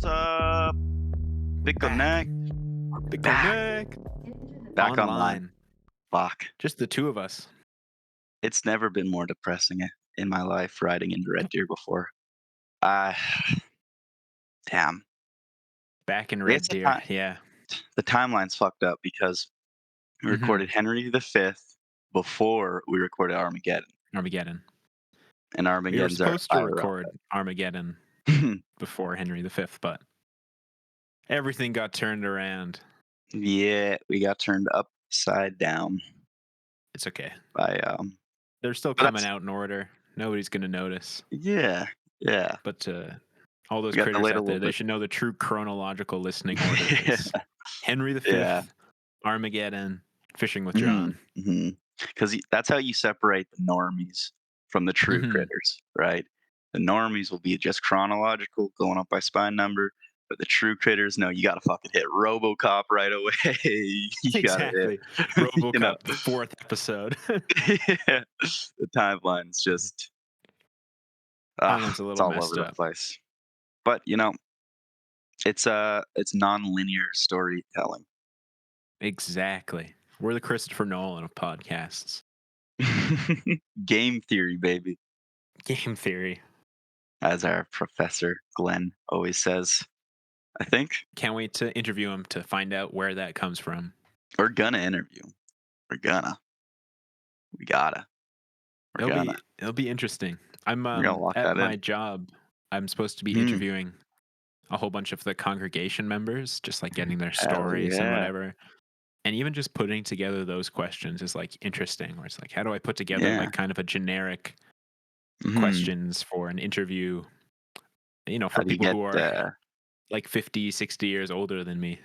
What's up? Big Back. Connect. Big Back. Connect. Back online. Online. Fuck. Just the two of us. It's never been more depressing in my life riding into Red Deer before. Uh, damn. Back in I guess Red Deer. Yeah. the timeline's fucked up because we Mm-hmm. recorded Henry V before we recorded Armageddon. Armageddon. And We were Armageddon's our supposed to fire up. record Armageddon before Henry V, but everything got turned around. Yeah, we got turned upside down It's okay. by They're still but coming that's out in order. Nobody's going to notice. yeah. But all those We got critters delayed a out there, little they bit. should know the true chronological listening order Yeah. is Henry V, Yeah. Armageddon, Fishing with Mhm, John. mhm. 'Cause that's how you separate the normies from the true Mm-hmm. critters, right? The normies will be just chronological, going up by spine number, but the true critters, no, you gotta fucking hit RoboCop right away. You gotta Exactly. hit, you know? RoboCop, the 4th episode. Yeah. The timeline's just, Timeline's a it's little all over messed the up. place. But, it's non-linear storytelling. Exactly. We're the Christopher Nolan of podcasts. Game theory, baby, Game theory. as our professor Glenn always says. I think Can't wait to interview him to find out where that comes from. we're gonna interview him. We're gonna. We gotta. We're gonna. It'll be interesting. I'm We're gonna lock at that my in. job. I'm supposed to be Hmm. interviewing a whole bunch of the congregation members, just like getting their Hell stories and yeah. whatever. And even just putting together those questions is like interesting. Where it's like, how do I put together Yeah. like kind of a generic Hmm. questions for an interview? How For do you people get who are like 50, 60 years older than me.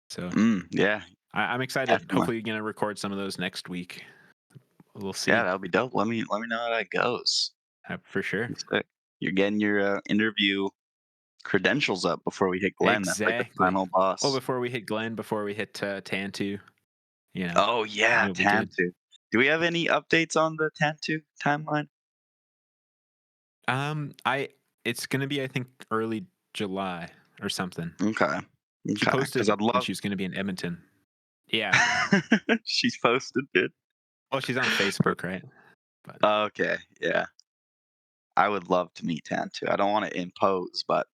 So yeah, I'm excited. definitely. Hopefully, you're gonna record some of those next week. We'll Yeah, see. that'll be dope. Let me know how that goes. For sure. Be sick. You're getting your interview credentials up before we hit Glenn. That's like the Exactly. final Well, boss. before we hit Glenn, before we hit Tantu, Oh yeah, it'll be good. Tantu. Do we have any updates on the Tantu timeline? I it's gonna be I think early July or something. Okay. She Okay. Because posted I'd when love. she was gonna be in Edmonton. Yeah. She's posted, dude. Well, she's on Facebook, right? But Okay. Yeah. I would love to meet Tantu. I don't want to impose, but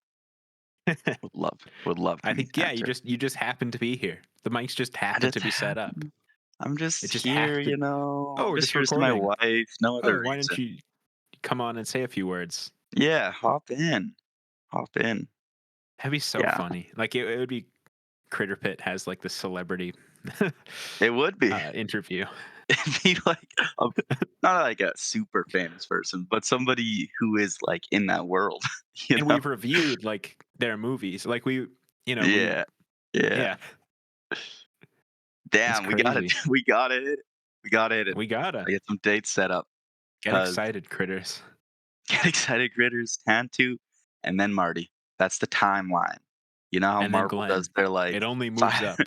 would love to I meet think yeah, Tantu. you just happened to be here. The mics just I happened just to be set up. happen. I'm It just just here, happened. Oh, I'm we're just just here to see my recording. wife. No other Oh, why don't reason. you come on and say a few words? Yeah, hop in. Hop in. That'd be so Yeah, funny. Like it would be Critterpit has like the celebrity it would be. interview, It'd be like a, not like a super famous person, but somebody who is like in that world. You and know? we've reviewed like their movies. Like we Yeah. Yeah. yeah, it's Damn, we got it. crazy. We got it. We got it. We gotta I get some dates set up get because excited, critters. Get Excited Critters, Tantu, and then Marty. That's the timeline. You know how And then Marvel does Glenn. their like It only moves 5 up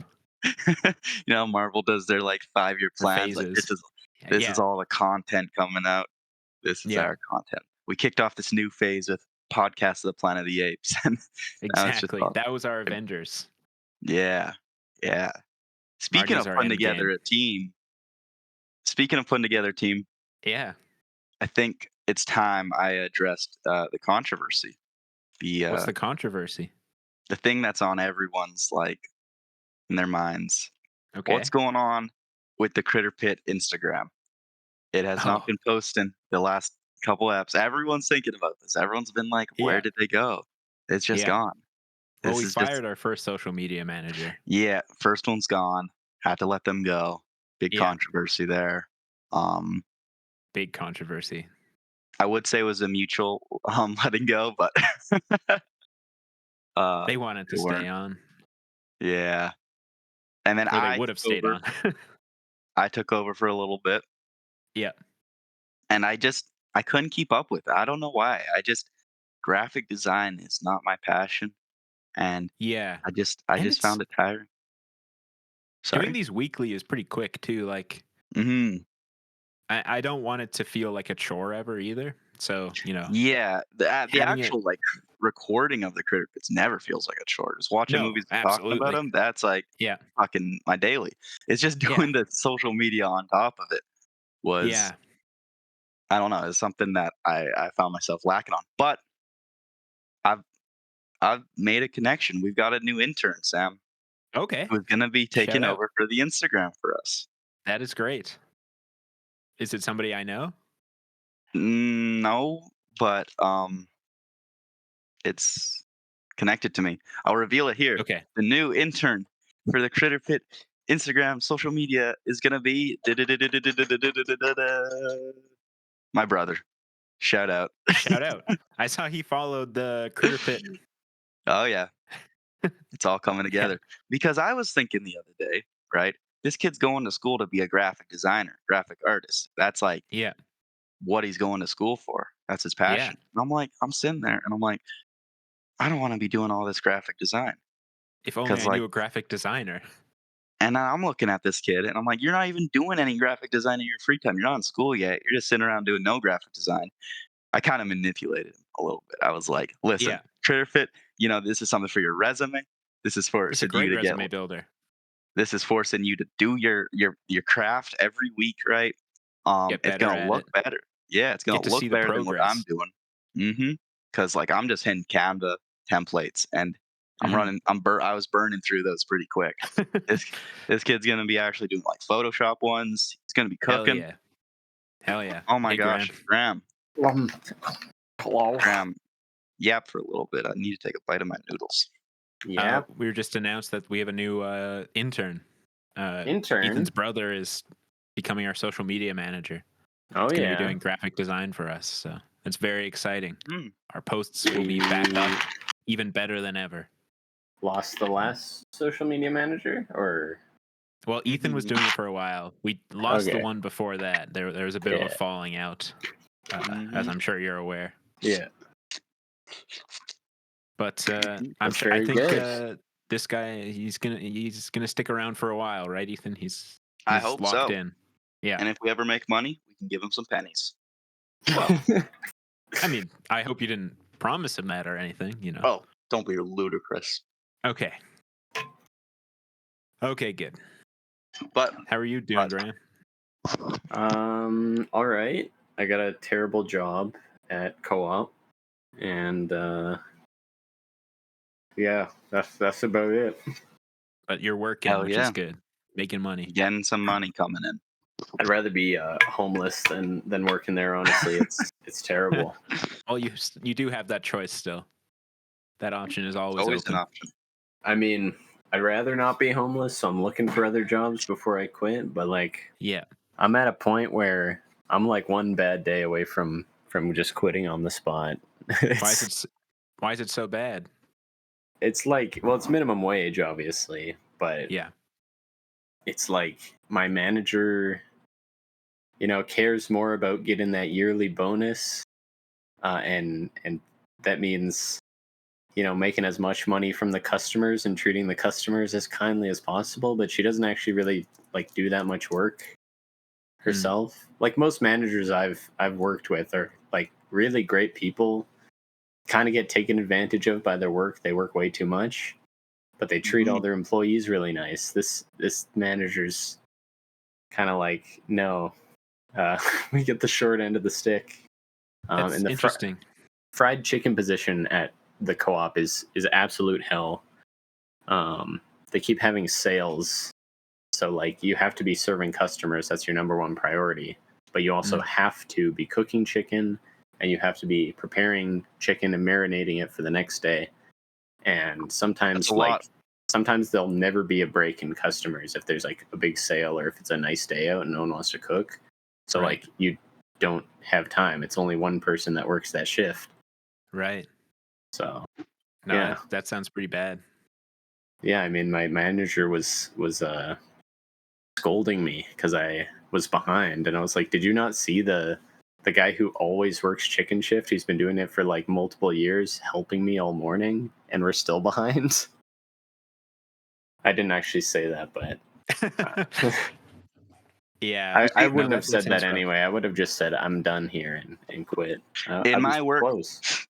you know how Marvel does their like 5-year for plans, like phases. this is Yeah, all the content coming out. This is yeah, our content. We kicked off this new phase with Podcast of the Planet of the Apes, and now it's just exactly. all That was our Avengers. yeah, yeah. Speaking Marty's of our putting end together game. a team speaking of putting together a team, Yeah. I think it's time I addressed, the controversy. The, What's uh the controversy? the thing that's on everyone's, like, in their minds. What's Okay. going on with the Critterpit Instagram? It has not Oh, been posting the last couple apps. Everyone's thinking about this. Everyone's been like, "Where yeah, did they go?" It's just yeah. gone. Well, This we is just fired our first social media manager. yeah, first one's gone. Had to let them go. Big Yeah, controversy there. Um, big controversy. I would say it was a mutual, letting go, but, They wanted they to stay weren't. on, Yeah. And then or they would have stayed on. I took over for a little bit, Yeah, and I couldn't keep up with it. I don't know why. Graphic design is not my passion, and yeah, I just and found it's it tiring. doing Sorry? these weekly is pretty quick too. Like Mhm. I don't want it to feel like a chore ever either. So, Yeah, the having it. actual, like, recording of the Critterpits never feels like a chore. Just watching No, movies and talking about absolutely. them, that's, like, Yeah. fucking my daily. It's just Yeah. doing the social media on top of it was Yeah. I don't know, it's something that I found myself lacking on. But I've I've made a connection. We've got a new intern, Sam, Okay. who's gonna be Shout taking out. over for the Instagram for us. That is great. Is it somebody I know? No, but, it's connected to me. I'll reveal it here. Okay. The new intern for the Critter Pit Instagram social media is gonna be my brother. Shout out. Shout out. I saw he followed the Critterpit. Oh yeah, it's all coming Yeah. together. Because I was thinking the other day, right? This kid's going to school to be a graphic designer, graphic artist. That's like Yeah. what he's going to school for. That's his Yeah. passion. And I'm like, I'm sitting there and I'm like, I don't want to be doing all this graphic design. If only Cause I like knew a graphic designer. And I'm looking at this kid and I'm like, you're not even doing any graphic design in your free time. You're not in school yet. You're just sitting around doing no graphic design. I kind of manipulated him a little bit. I was like, listen, Yeah. Critterfit, this is something for your resume. This is It's a forcing you great to get resume builder. this is forcing you to do your craft every week, right? Get It's better gonna at look it. better. Yeah, it's Get gonna to see look the better than what I'm progress. doing. Cause like I'm just hitting Canva templates and Mhm. I was burning through those pretty quick. This this kid's gonna be actually doing like Photoshop ones. He's gonna be Hell cooking. yeah. Hell yeah. Oh my Hey, Graham. gosh, Graham, Um, hello. Graham, yap for a little bit. I need to take a bite of my noodles. Yeah. We were just announced that we have a new intern. Intern. Ethan's brother is becoming our social media manager. Oh He's going to be yeah. doing graphic design for us. So it's very exciting. Hmm. Our posts will be back up even better than ever. Lost the last social media manager, or Well, Ethan was doing it for a while. We lost the okay. one before that. There was a bit of a Yeah. falling out, as Mhm. I'm sure you're aware. Yeah. But That's I very think good. this guy he's gonna stick around for a while, right, Ethan? I He's hope locked so. in. Yeah. And if we ever make money, we can give him some pennies. Well, I mean, I hope you didn't promise him that or anything. oh, don't be ludicrous. Okay. Okay, good. But How are you doing, Graham? All right. I got a terrible job at co-op, and yeah, that's about it. But you're working, hell which is yeah, good. Making money. getting some money coming in. I'd rather be homeless than working there. Honestly, it's terrible. Well, you do have that choice still. That option is It's always always an open. option. I mean, I'd rather not be homeless, so I'm looking for other jobs before I quit. But like, Yeah. I'm at a point where I'm like one bad day away from just quitting on the spot. Why is it's it why is it so bad? it's like, well, it's minimum wage, obviously, but Yeah. it's like my manager, cares more about getting that yearly bonus, and that means making as much money from the customers and treating the customers as kindly as possible. But she doesn't actually really like do that much work Mm. herself. Like most managers I've worked with are like really great people, kind of get taken advantage of by their work. They work way too much, but they treat all Mhm. their employees really nice. This manager's kind of like, no, we get the short end of the stick. That's And the interesting. fried chicken position at the co-op is absolute hell. They keep having sales, so like you have to be serving customers. That's your number one priority. But you also Mm. have to be cooking chicken, and you have to be preparing chicken and marinating it for the next day. And That's a sometimes lot. there'll never be a break in customers if there's like a big sale or if it's a nice day out and no one wants to cook. So Right. like you don't have time. It's only one person that works that shift. Right. So No, yeah. that sounds pretty bad. Yeah, I mean, my manager was scolding me because I was behind, and I was like, "Did you not see the guy who always works chicken shift? He's been doing it for like multiple years, helping me all morning, and we're still behind." I didn't actually say that, but Yeah, I see, no, wouldn't have that said sounds that rough. anyway. I would have just said I'm done here and quit. in I'd be my so work, close.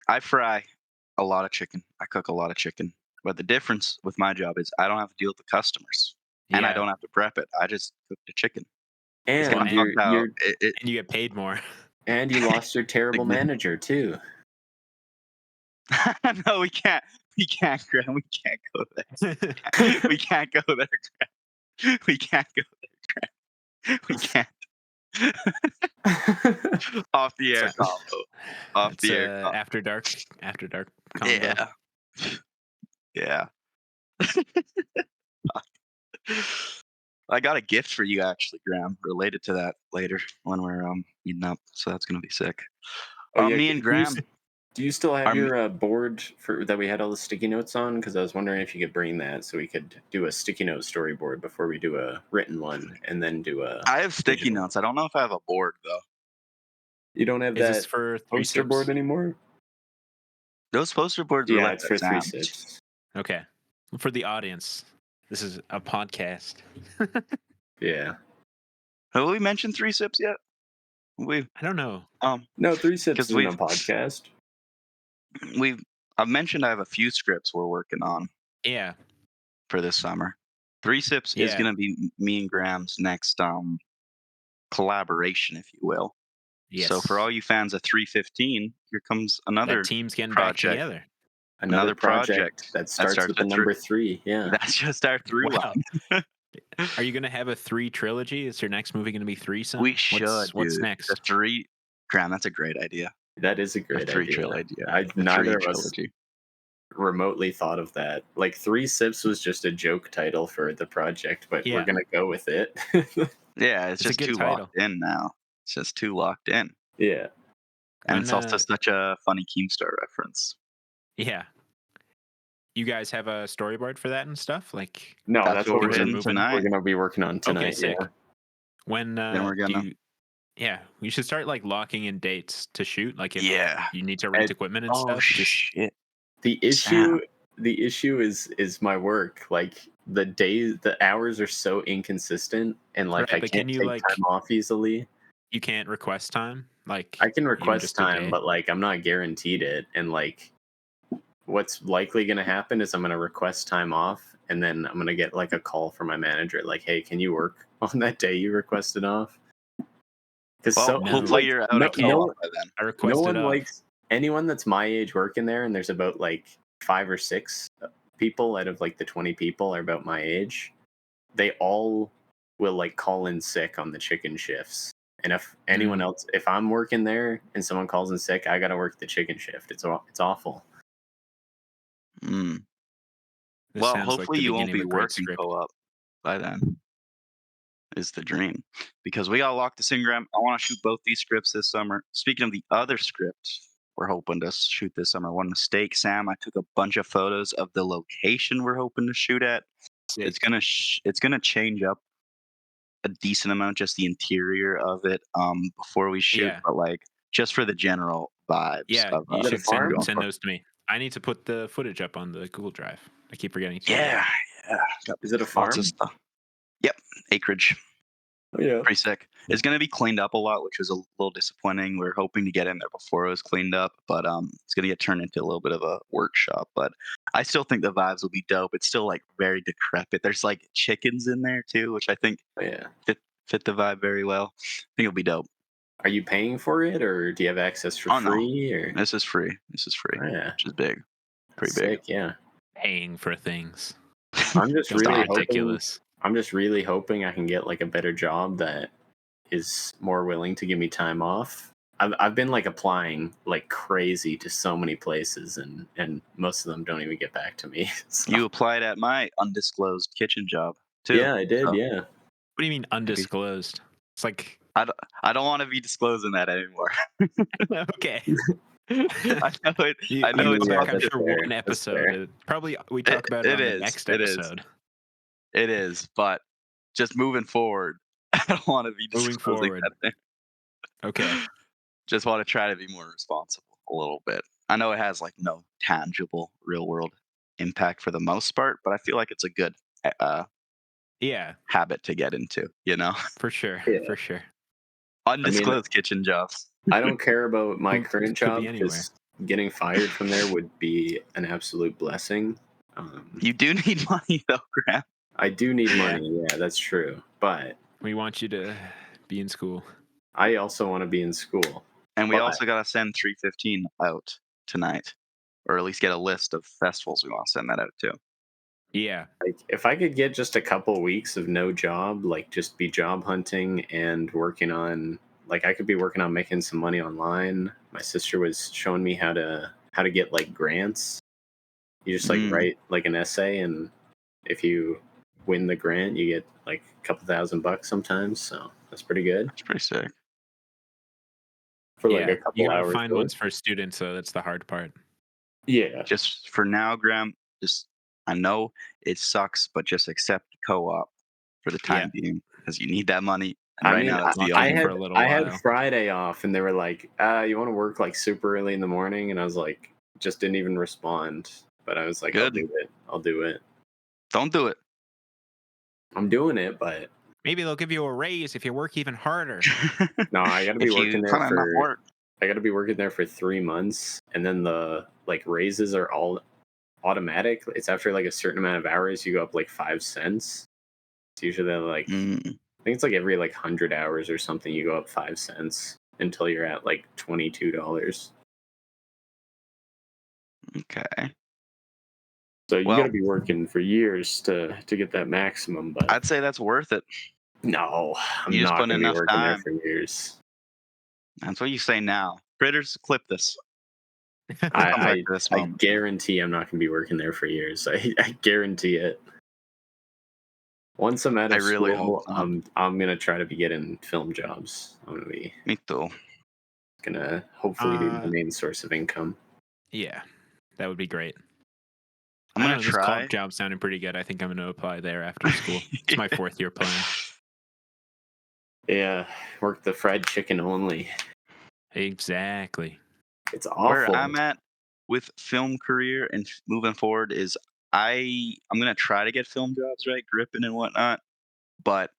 I fry a lot of chicken. I cook a lot of chicken. But the difference with my job is I don't have to deal with the customers, and I Yeah, don't have to prep it. I just cook the chicken. It's well, And gonna pump and you're out it and you get paid more. and you lost your terrible signi- manager too. No, we can't. We can't, Graham. We can't go there. We can't go there, Graham. We can't go there. We can't. Off the So air combo. Off it's the air combo. after dark combo. Yeah. Yeah. I got a gift for you actually, Graham, related to that later when we're meeting up. So that's gonna be sick. Oh yeah, Me and Graham do you still have are your board for that we had all the sticky notes on? Because I was wondering if you could bring that so we could do a sticky note storyboard before we do a written one, and then do a I have sticky digital. notes. I don't know if I have a board though. You don't have Is this that for three poster board sips? anymore? Those poster boards were Yeah, left it's at for three Sam's. sips. Okay, for the audience, this is a podcast. Yeah. Have we mentioned 3 sips yet? We've I don't know. No, three sips because isn't a podcast. we've I've mentioned I have a few scripts we're working on Yeah, for this summer. 3 sips is yeah, gonna be me and Graham's next collaboration, if you will. So for yes. all you fans of 315, here comes That another team's getting back project. together. Another Another project project that that starts starts with the with three. number three. Yeah. That's just our through Wow. line. Are you gonna have a 3 trilogy? Is your next movie gonna be threesome? We should, What's dude. The next? three. Graham, that's a great idea. That is a The great three idea. trilogy. The three Neither of us trilogy. remotely thought of that. Like three sips was just a joke title for the project, but we're Yeah, gonna go with it. Yeah, it's it's a just good too title. locked in now. It's just too locked in, Yeah. and When it's also such a funny Keemstar reference. yeah, you guys have a storyboard for that and stuff? Like No, That's that's what what we're things are hitting moving? we're tonight. gonna be working on Okay, tonight. sick. Yeah. When Then we're do gonna. you yeah, we should start like locking in dates to shoot. Like if Yeah. you need to rent And equipment and Oh stuff, just shit, the Sam. issue is my work. Like the hours are so inconsistent, and like right, I but can can't you take like time off easily. you can't request time? I Like can even request just a time, day? but like I'm not guaranteed it. And like what's likely gonna happen is I'm gonna request time off, and then I'm gonna get like a call from my manager, like, "Hey, can you work on that day you requested off?" Because Well, so No, hopefully like you're out I no of co-op can't. no by then. I no requested one off. likes anyone that's my age working there, and there's about like 5 or 6 people out of like the 20 people are about my age. They all will like call in sick on the chicken shifts. And if anyone Mm, else, if I'm working there and someone calls in sick, I gotta work the chicken shift. It's awful. Mm. this Well, sounds like hopefully the you won't beginning of be a great working script. co-op by then. Is the dream, because we got locked this in, Graham. I want to shoot both these scripts this summer. Speaking of the other script we're hoping to shoot this summer, one mistake, Sam. I took a bunch of photos of the location we're hoping to shoot at. It's Sick. gonna it's gonna change up a decent amount, just the interior of it, before we shoot, Yeah. but like just for the general vibes Yeah, of you Is it a should farm? send those to me. I need to put the footage up on the Google Drive. I keep forgetting to do that. Yeah, yeah, got Is it a lots of farm? stuff. Yep, acreage. Oh yeah. Pretty sick. It's gonna be cleaned up a lot, which was a little disappointing. We are hoping to get in there before it was cleaned up, but it's gonna get turned into a little bit of a workshop. But I still think the vibes will be dope. It's still like very decrepit. There's like chickens in there too, which I think Oh yeah. fit the vibe very well. I think it'll be dope. Are you paying for it, or do you have access for Oh no, free? Or this is free. This is free, oh, yeah, which is big, that's pretty big. sick. Yeah. Paying for things. I'm just Just really Stop it. hoping. ridiculous. I'm just really hoping I can get like a better job that is more willing to give me time off. I've been like applying like crazy to so many places, and most of them don't even get back to me. So You applied at my undisclosed kitchen job too. yeah, I did. So Yeah. What do you mean maybe undisclosed? It's like I don't want to be disclosing that anymore. okay. I know it. You I you know go it's Yeah, back fucking. that's after fair. one That's episode. fair. Probably we talk about it It on the is. next It is. episode. It is. But just moving forward, I don't want to be Moving disclosing forward. that thing. Okay. Just want to try to be more responsible a little bit. I know it has like no tangible real world impact for the most part, but I feel like it's a good uh, Yeah, habit to get into, you know? for sure, Yeah. for sure. I mean, Undisclosed kitchen jobs. I don't care about my current Could be job anywhere. because getting fired from there would be an absolute blessing. You do need money though, Graham. I do need Yeah. money. Yeah, that's true. But We want you to be in school. I also want to be in school. And we But also gotta send 315 out tonight. Or at least get a list of festivals we want to send that out to. Yeah. like, if I could get just a couple weeks of no job, like just be job hunting and working on, like I could be working on making some money online. My sister was showing me how to get like grants. You just like Mm, write like an essay, and if you win the grant, you get like a couple $1,000 sometimes. So that's pretty good that's pretty sick. for like Yeah. a You couple gotta hours find work. ones for students, so that's the hard part. Yeah, Just for now, Graham, just I know it sucks, but just accept co-op for the Yeah. time being because you need that money. And I right mean, now, that's the Lock it I in only for had a little I had while. Friday off, and they were like, "You want to work like super early in the morning?" And I was like, just didn't even respond. But I was like, "I'll good. do it. I'll do it. Don't do it. I'm doing it." But Maybe they'll give you a raise if you work even harder. no, I got to be If working you there put in enough for work, I got to be working there for 3 months, and then the like raises are all automatic. It's after like a certain amount of hours, you go up like 5 cents. It's usually like mm, I think it's like every like 100 hours or something, you go up 5 cents until you're at like $22. okay. So you got to Well, be working for years to get that maximum. But I'd say that's worth it. no, You I'm just not put in going to be enough working there time. for years. That's what you say now. Critters, clip this. We'll come back I to this I moment. guarantee I'm not going to be working there for years. I guarantee it. Once I'm out I of really hope school, not. I'm gonna try to be getting film jobs. I'm gonna be Me too. gonna hopefully be my uh, main source of income. yeah, that would be great. I'm I gonna don't know. This try. co-op job sounded pretty good. I think I'm going to apply there after school. It's my 4th year plan. Yeah, work the fried chicken only. Exactly. It's Where awful. I'm at with film career and moving forward is I'm gonna try to get film jobs, right, gripping and whatnot. But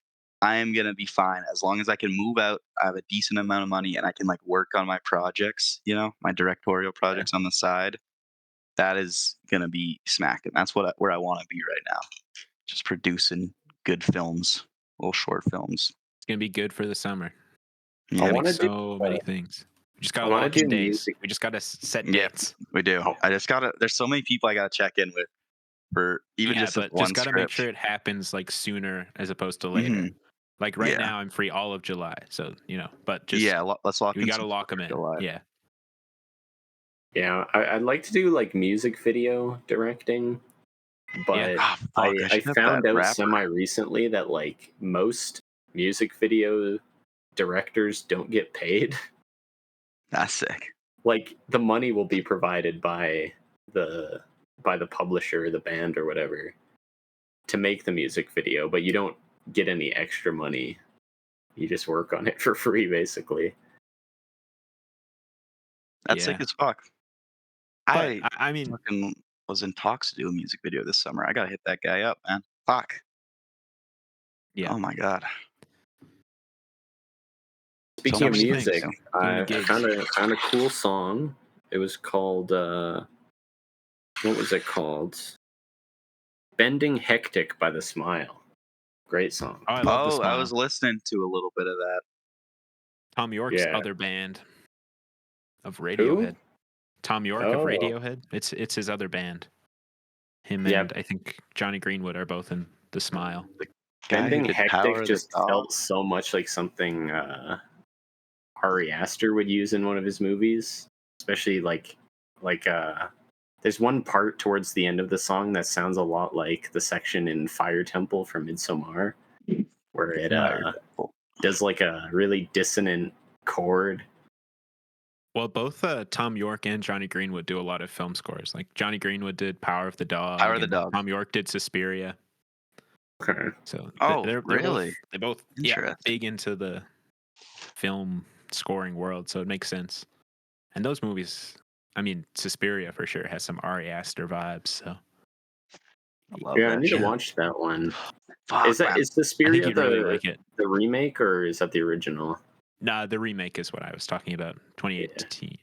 I am gonna be fine as long as I can move out. I have a decent amount of money and I can like work on my projects, my directorial Yeah. projects on the side. That is gonna be smacking. That's where I want to be right now. Just producing good films, little short films. It's going to be good for the summer. I Yeah, Make want to do. so many things. We just got I to want to lock do in days. music. We just got to set yeah, dates. we do. Oh, I just gotta. There's so many people I gotta check in with for even Yeah, just this but just one got to make script. sure it happens like sooner as opposed to later. Hmm. Like right Yeah, now, I'm free all of July. So, but just yeah. Let's lock we in got to some stuff lock them for in. July. Yeah. yeah. I'd like to do like music video directing, Yeah. but Ah, fuck! I I should have that found out rapper. semi recently that like most music video directors don't get paid. That's sick. Like the money will be provided the by the publisher, the band or whatever to make the music video, but you don't get any extra money. You just work on it for free basically. That's sick Yeah. as fuck. But I I mean, fucking was in talks to do a music video this summer. I gotta hit that guy up, man. Fuck. yeah. Oh my god. So Speaking So of much many stuff to music, things. do. Too many I gigs. found a cool song. It was called what was it called? Bending Hectic by The Smile. Great song. Oh, I love the Oh, I was smile. listening to a little bit of that. Tom York's Yeah. other band of Who? Radiohead. Tom York of Oh. Radiohead. It's his other band. Him and Yep. I think Johnny Greenwood are both in the Smile. The guy who Bending did Hectic Power of the just Dog. felt so much like something Ari Aster would use in one of his movies, especially like there's one part towards the end of the song that sounds a lot like the section in Fire Temple from Midsommar, where it Fire Temple. does like a really dissonant chord. Well, both Tom York and Johnny Greenwood do a lot of film scores. Like Johnny Greenwood did Power of the Power Dog, of the and Dog. Tom York did Suspiria. Okay. So Oh, they're both really? yeah, Interesting. big into the film scoring world. So it makes sense. And those movies, I mean, Suspiria for sure has some Ari Aster vibes. So I love Yeah, I that need to shit. watch that one. Fuck, man. Is I think Suspiria you'd really like it. the remake or is that the original? Nah, the remake is what I was talking about. Yeah. 2018.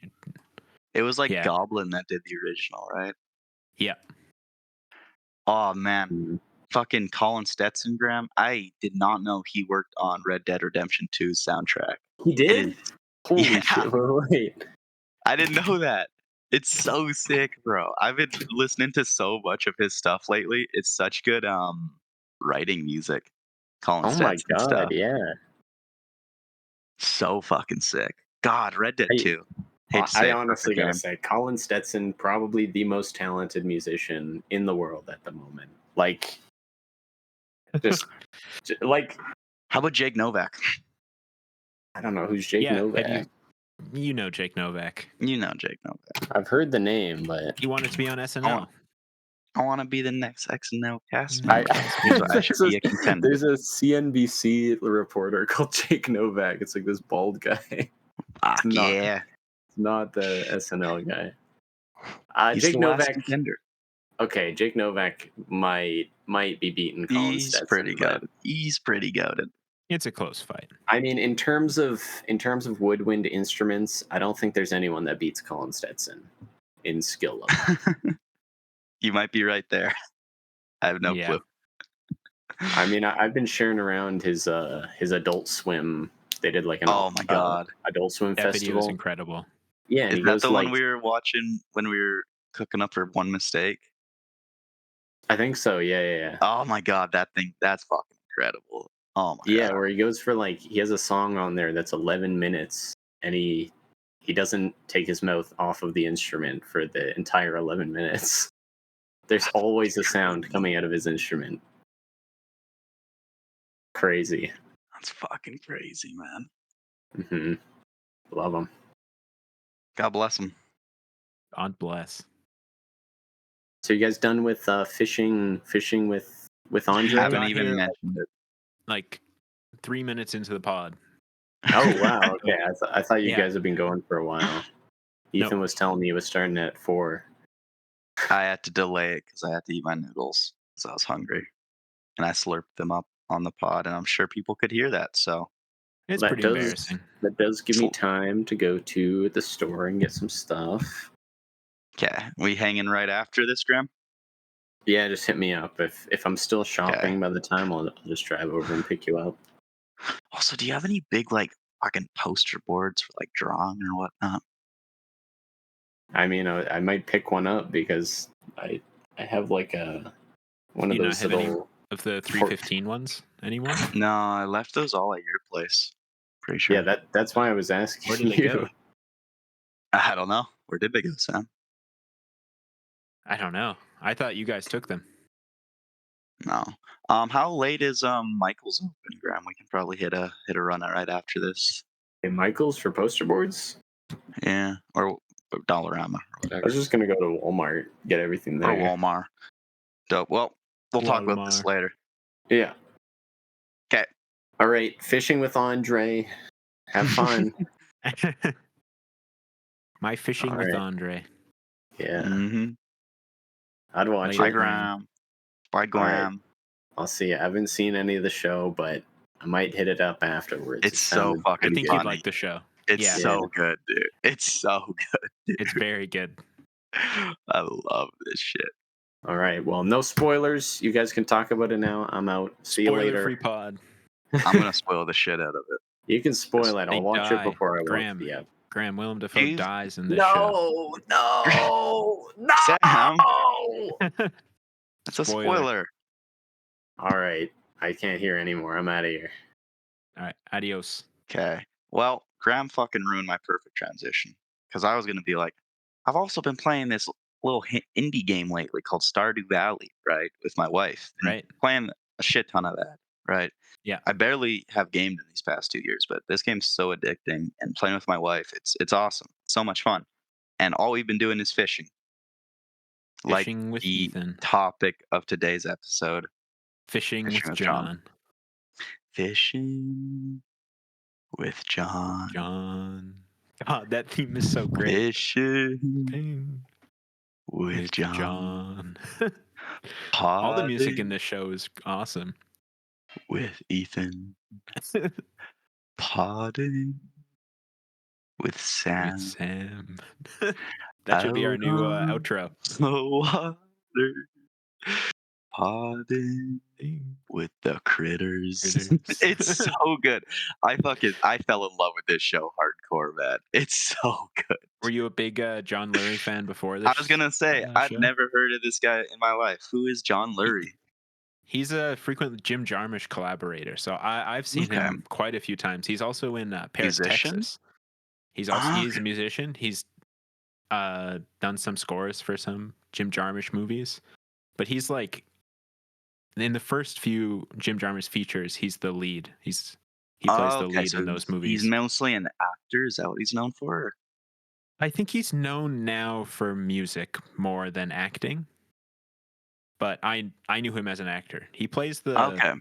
It was like Yeah. Goblin that did the original, right? Yeah. Oh man, Mhm. fucking Colin Stetson, Graham. I did not know he worked on Red Dead Redemption 2's soundtrack. He It did? is, Holy yeah, shit! Wait. I didn't know that. It's so sick, bro. I've been listening to so much of his stuff lately. It's such good writing music. Colin Oh my Stetson god! stuff. Yeah. So fucking sick. God, Red Dead I 2. Hate to I say it, honestly perfect gotta game. say, Colin Stetson probably the most talented musician in the world at the moment. Like, just like How about Jake Novak? I don't know who's Jake Yeah. Novak. You know Jake Novak. You know Jake Novak. I've heard the name, but He wanted to be on I SNL. want, I want to be the next XNL cast I- member. Here's what I should be a contender. there's a CNBC reporter called Jake Novak. It's like this bald guy. Fuck not- yeah. Not the SNL guy. He's Jake the last Novak. contender. Okay, Jake Novak might be beating Colin He's Stetson. pretty but- good. He's pretty goated. It's a close fight. I mean, in terms of woodwind instruments, I don't think there's anyone that beats Colin Stetson in skill level. You might be right there. I have no Yeah. clue. I mean, I've been sharing around his Adult Swim. They did like an Oh my god. Adult Swim That video is festival. incredible. Yeah, and Is he that goes the like, one we were watching when we were cooking up for One Mistake? I think so. Yeah. Oh my god, that's fucking incredible. Oh my Yeah, god. where he goes for like he has a song on there that's 11 minutes, and he doesn't take his mouth off of the instrument for the entire 11 minutes. There's always a sound coming out of his instrument. Crazy. That's fucking crazy, man. Love him. God bless him. God bless. So you guys done with fishing with Andre? Haven't got even here- mentioned it. Like 3 minutes into the pod. Oh wow, okay. I thought you Yeah. guys have been going for a while. Ethan Nope. was telling me he was starting at 4. I had to delay it because I had to eat my noodles because I was hungry, and I slurped them up on the pod, and I'm sure people could hear that. So It's That pretty does- embarrassing. That does give me time to go to the store and get some stuff. okay, we hanging right after this, Graham? Yeah, just hit me up if I'm still shopping by the time I'll just drive over and pick you up. Also, do you have any big like fucking poster boards for like drawing or whatnot? I mean, I might pick one up because I have like one of You not those have any little. of the 315 ones anymore? No, I left those all at your place. Pretty sure. Yeah, that's why I was asking. Where did they you. go? I don't know. Where did they go, Sam? I don't know. I thought you guys took them. No. How late is Michael's open, Graham? We can probably hit a run right after this. Hey, Michael's for poster boards. Yeah, or Dollarama or I whatever, was just gonna go to Walmart, get everything there. or Walmart. Dope. Well, we'll talk about this Walmart. later. Yeah. Okay. All right. Fishing with Andre. Have fun. My fishing All with right. Andre. Yeah. Mm-hmm. I'd watch Later, Bye, it. Graham. Bye, Graham. I'll see. I haven't seen any of the show, but I might hit it up afterwards. It's It so sounded fucking I pretty think good. you'd funny. like the show. It's Yeah. so good, dude. It's so good. It's very good. I love this shit. All right. Well, no spoilers. You guys can talk about it now. I'm out. See you later. Spoiler-free pod. I'm gonna spoil the shit out of it. You can spoil it. They I'll watch die. it before I Graham. watch the app. Graham, Willem Dafoe Jeez. dies in this show. No. Sam, it's a Spoiler. spoiler. All right. I can't hear anymore. I'm out of here. All right, adios. Okay. Well, Graham fucking ruined my perfect transition because I was gonna be like, I've also been playing this little indie game lately called Stardew Valley, right, with my wife. And Right. playing a shit ton of that, right? Yeah. I barely have gamed in these past 2 years, but this game's so addicting, and playing with my wife, it's awesome. It's so much fun. And all we've been doing is fishing. Fishing with the Ethan. topic of today's episode. Fishing Fishing with with John. John. Fishing with John. John. God, that theme is so great. Fishing Fishing with John. John. All the music in Podding this show is awesome. with Ethan. Podding with With Sam. Sam. That should be our Out new on outro. the water. Podding with the critters. Critters. It's so good. I fell in love with this show hardcore, man. It's so good. Were you a big John Lurie fan before I was this gonna say, I've show? never heard of this guy in my life. Who is John He, Lurie? he's a frequent Jim Jarmusch collaborator, so I've seen Okay. him quite a few times. He's also in Paris, Musician? Texas. He's a Okay. musician. He's done some scores for some Jim Jarmusch movies, but he's like in the first few Jim Jarmusch features, he's the lead. He plays the Okay, lead so in those he's movies. mostly an actor. Is that what he's known for? I think he's known now for music more than acting, but I knew him as an actor. He plays Okay.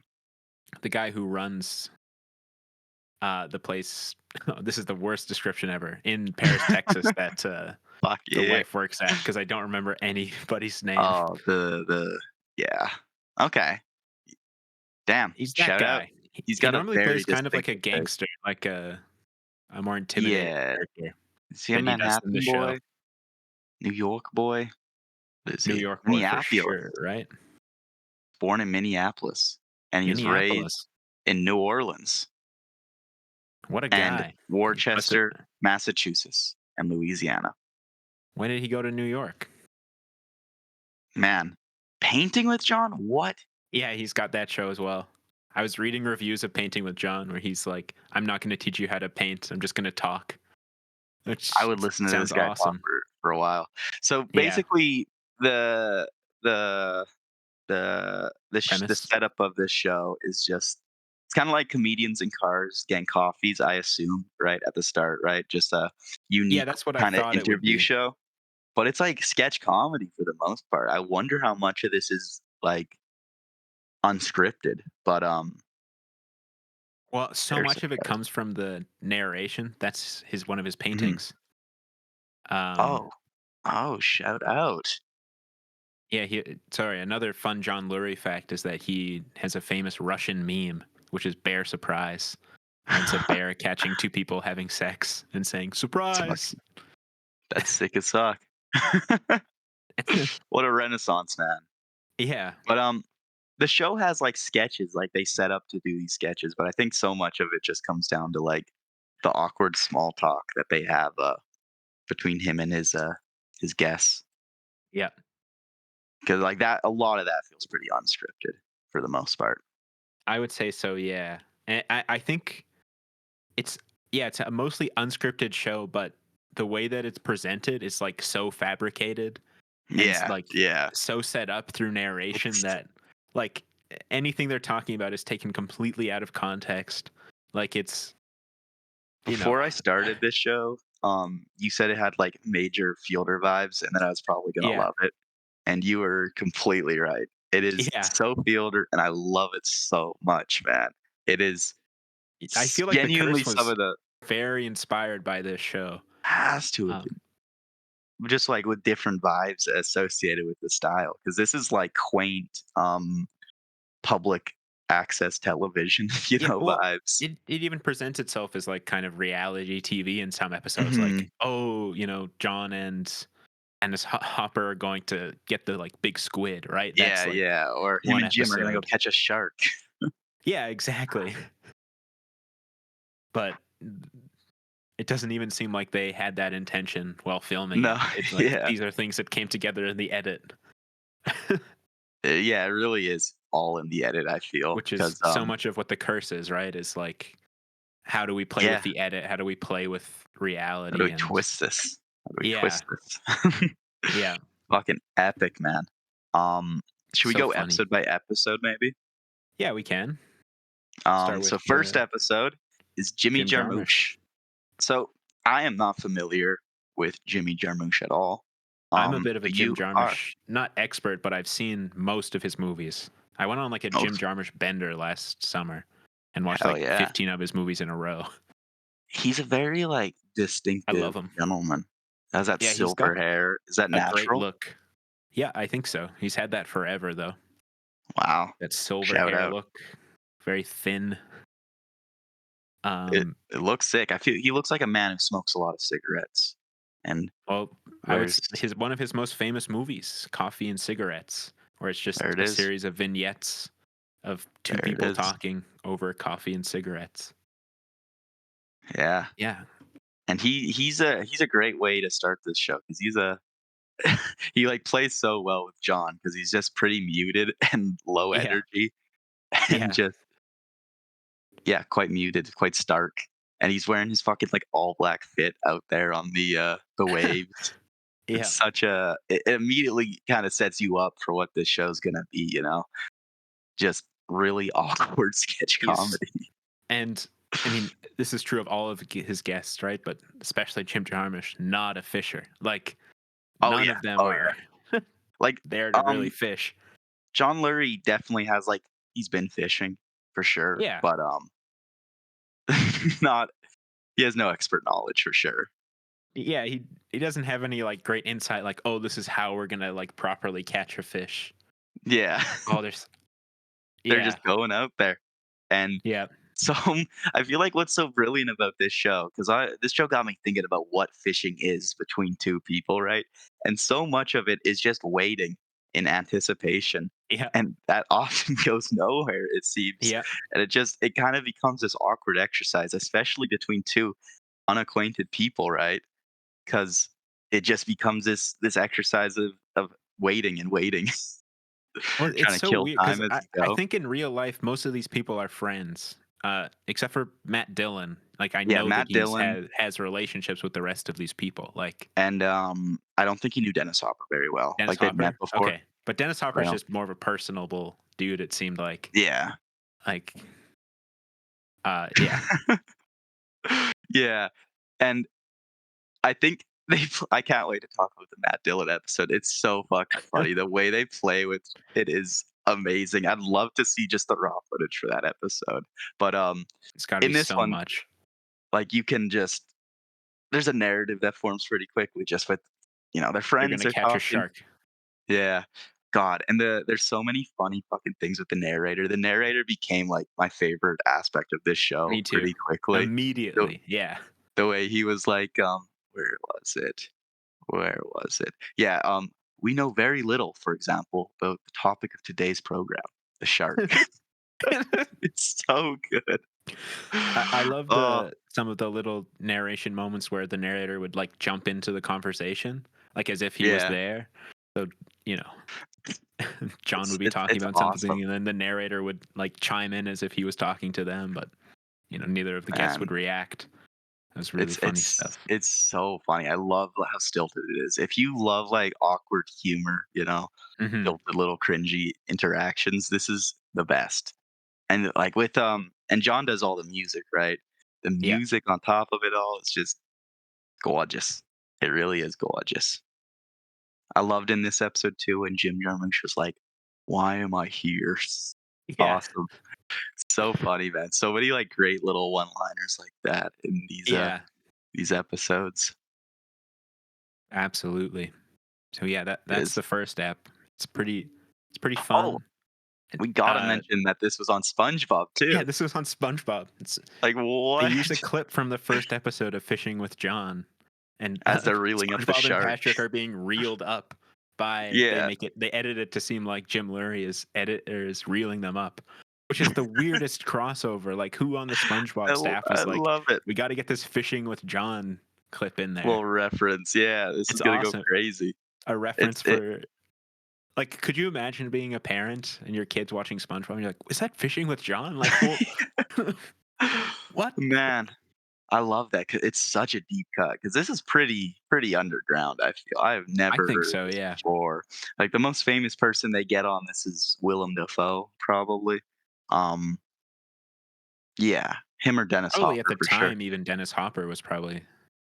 the guy who runs the place. This is the worst description ever in Paris, Texas. That Fuck the yeah. wife works at because I don't remember anybody's name. Oh, the yeah. Okay. Damn. He's that Shout out. guy. He's He got a normally very plays kind of like a distinctive face. gangster, like a more intimidating Yeah. character Is he a than he does in the Manhattan show. boy? New York boy? What is New he? York boy for Minneapolis. sure, right? Born in Minneapolis. And he was raised Minneapolis. in New Orleans What a and guy. He must have, Worcester, Massachusetts, and Louisiana. when did he go to New York? Man, painting with John? What? Yeah, he's got that show as well. I was reading reviews of Painting with John where he's like, I'm not going to teach you how to paint. I'm just going to talk. I Which would listen to this sounds guy talk awesome. for a while. So Yeah. basically, the the the Premise. setup of this show is just it's kind of like comedians in cars getting coffees. I assume right at the start, right? Just a Yeah, unique that's what I kind of thought it would interview be. show, but it's like sketch comedy for the most part. I wonder how much of this is like unscripted, but Well, so there's much of it surprise. comes from the narration. That's one of his Mhm. paintings. Um, Oh, oh, shout out. yeah, sorry, another fun John Lurie fact is that he has a famous Russian meme, which is bear surprise. And it's a bear catching two people having sex and saying, Fuck, surprise. that's sick as fuck. What a renaissance man. Yeah. But the show has like sketches, like they set up to do these sketches, but I think so much of it just comes down to like the awkward small talk that they have between him and his guests. Yeah. Because like that, a lot of that feels pretty unscripted for the most part. I would say so, yeah. And I think it's, yeah, it's a mostly unscripted show, but the way that it's presented is like so fabricated and Yeah, like yeah. so set up through narration It's that like anything they're talking about is taken completely out of context. Like it's, you know, before I started this show, you said it had like major Fielder vibes, and that I was probably gonna yeah, love it. And you were completely right. It is yeah. so Fielder, and I love it so much, man. It is I feel like The genuinely Curse some was of the very inspired by this show. has to have Um, been just like with different vibes associated with the style, because this is like quaint, public access television, yeah, well, vibes. it even presents itself as like kind of reality TV in some episodes. Like, Mhm. oh, John and this Hopper are going to get the like big squid, right? That's Yeah, like yeah. Or him one and Jim are gonna go episode. catch a shark. Yeah, exactly. But it doesn't even seem like they had that intention while filming No, it. It's like yeah. these are things that came together in the edit, Yeah, it really is all in the edit, I feel, which is because so much of what The Curse is, right? Is like how do we play with yeah, the edit? How do we play with how do reality? we And twist this? How do we yeah, twist this? yeah, Fucking epic, man. Um, it's should we so go funny. episode by episode, maybe? Yeah, we can start with So first episode is Jimmy Jim Jarmusch. Jarmusch. So I am not familiar with Jimmy Jarmusch at all. I'm a bit of a But Jim you are. Jarmusch, not expert, but I've seen most of his movies. I went on like a Jim Most Jarmusch bender last summer and watched hell like yeah. 15 of his movies in a row. He's a very like I love distinctive him. gentleman. Has that Yeah, he's got silver hair. Is that a great natural? look. Yeah, I think so. He's had that forever though. Wow. That silver Shout hair out. look, very thin. It looks sick. I feel he looks like a man who smokes a lot of cigarettes and Well, I would wears his one of his most famous movies, Coffee and Cigarettes, where it's there just it a is. series of vignettes of two There it people is. talking over coffee and cigarettes. Yeah. Yeah, And he's a great way to start this show because he's a he like plays so well with John because he's just pretty muted and low yeah, energy and yeah, just yeah, quite muted, quite stark. And he's wearing his fucking like all black fit out there on the waves. It's yeah. such a it immediately kind of sets you up for what this show's gonna be, you know? Just really awkward sketch He's comedy. and I mean, this is true of all of his guests, right? But especially Jim Jarmusch, not a fisher. Like Oh none yeah. of them Oh yeah. are Like there to really um fish. John Lurie definitely has like he's been fishing for sure, Yeah, but not he has no expert knowledge for sure. yeah. He doesn't have any like great insight. Like, oh, this is how we're gonna like properly catch a fish. Yeah. Oh, there's They're yeah, just going out there. And yeah, so I feel like what's so brilliant about this show, because I this show got me thinking about what fishing is between two people, right? And so much of it is just waiting in anticipation. yeah, And that often goes nowhere, it seems. yeah. And it kind of becomes this awkward exercise, especially between two unacquainted people, right? Because it just becomes this exercise of waiting and waiting, Well, it's trying to so kill weird because time as you I go. think in real life most of these people are friends, except for Matt Dillon. Like I Yeah, know that Matt Dillon, has relationships with the rest of these people, like and I don't think he knew Dennis Hopper very well. Dennis Like they'd met Hopper. before, Okay, but Dennis Hopper but I is don't. just more of a personable dude. It seemed Yeah, like yeah, yeah, and I think I can't wait to talk about the Matt Dillon episode. It's so fucking funny. The way they play with it is amazing. I'd love to see just the raw footage for that episode. But it's got to be in this so one, much. like you can just there's a narrative that forms pretty quickly just with their They're friends gonna are catch a talking. shark. Yeah. God, and there's so many funny fucking things with the narrator. The narrator became like my favorite aspect of this show Me too. pretty quickly. The Immediately, yeah, the way he was like, where was it? Where was it? Yeah, we know very little, for example, about the topic of today's program, the shark. It's so good. I love Oh, the some of the little narration moments where the narrator would like jump into the conversation, like as if he was yeah. there. So you know, John It's would be it's talking it's about awesome, something, and then the narrator would like chime in as if he was talking to them, but neither of the guests man. would react. That was really It's funny it's stuff. it's so funny. I love how stilted it is. If you love like awkward humor, Hmm. stilted little cringy interactions, this is the best. And like with and John does all the music, right? The Yeah. music on top of it all is just gorgeous. It really is gorgeous. I loved in this episode too when Jim Jarmusch was like, "Why am I here?" Yeah. Awesome. So funny, man. So many like great little one-liners like that in Yeah. these episodes. Absolutely. So yeah, It that's is. the first app. It's pretty Oh, fun. And, we gotta mention that this was on SpongeBob yeah, too. this was on SpongeBob. Like They what? used a clip from the first episode of Fishing with John, and As they're reeling up the SpongeBob and shark. Patrick are being reeled up by Yeah. they edit it to seem like Jim Lurie is reeling them up, which is the weirdest crossover. Like, who on the SpongeBob staff I was like, love it. "We got to get this Fishing with John clip in there." Little reference. Yeah, this is It's gonna go awesome. crazy. A It's reference it for like, could you imagine being a parent and your kids watching SpongeBob and you're like, "Is that Fishing with John?" Like, well, what? Man, I love that 'cause it's such a deep cut. Because this is pretty underground, I feel. I have I never think heard of so. this Yeah. before. Like, the most famous person they get on this is Willem Dafoe, probably. Um, yeah, him or Dennis Probably at Hopper the for sure. time, even Dennis Hopper was probably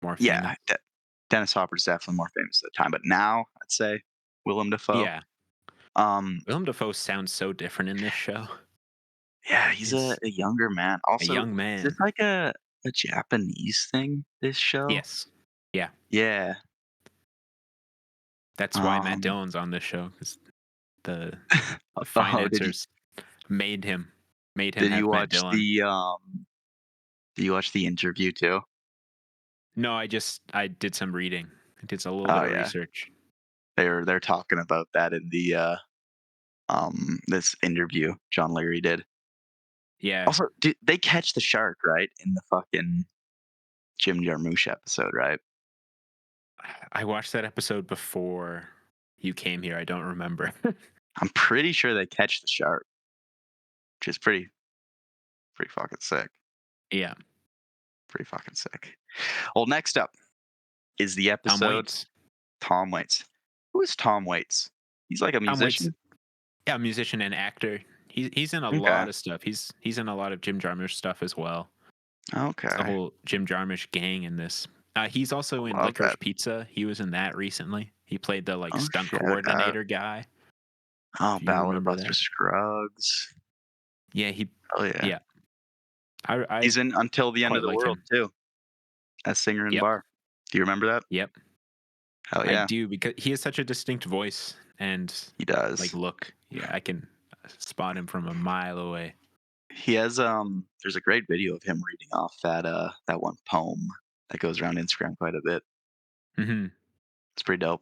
more famous. Yeah, Dennis Hopper's definitely more famous at the time, but now I'd say Willem Dafoe. Yeah. Um, Willem Dafoe sounds so different in this show. yeah, he's a He's younger man. a Also, young is this man. like a Japanese thing, this show? Yes. Yeah. Yeah. That's why Matt Um, Dillon's on this show, 'cause the oh, financiers made him did you have Matt watch Dillon. the interview too? No, I did some reading. I did a little bit Oh of yeah, research. they're talking about that in the this interview John Leary did. Yeah, Also, did they catch the shark right in the fucking Jim Jarmusch episode, right? I watched that episode before you came here. I don't remember. I'm pretty sure they catch the shark, which is pretty fucking sick. Yeah, Pretty fucking sick. Well, next up is the Tom episode Waits. Tom Waits. Who is Tom Waits? He's like a Tom Waits, musician. yeah, musician and actor. He's in a Okay. lot of stuff. He's in a lot of Jim Jarmusch stuff as well. It's the Okay. whole Jim Jarmusch gang in this. He's also in Love that. Licorice Pizza. He was in that recently. He played the like Oh stunt shit. coordinator guy. Oh, If you Ballad of remember Buster that. Scruggs. Yeah, he. Oh yeah. Yeah, I He's in Until the End of quite the like World him. too, as singer in Yep, bar. Do you remember that? yep. Hell I yeah, do because he has such a distinct voice and he like does. look. Yeah, I can spot him from a mile away. He has there's a great video of him reading off that one poem that goes around Instagram quite a bit. Hmm. It's pretty dope.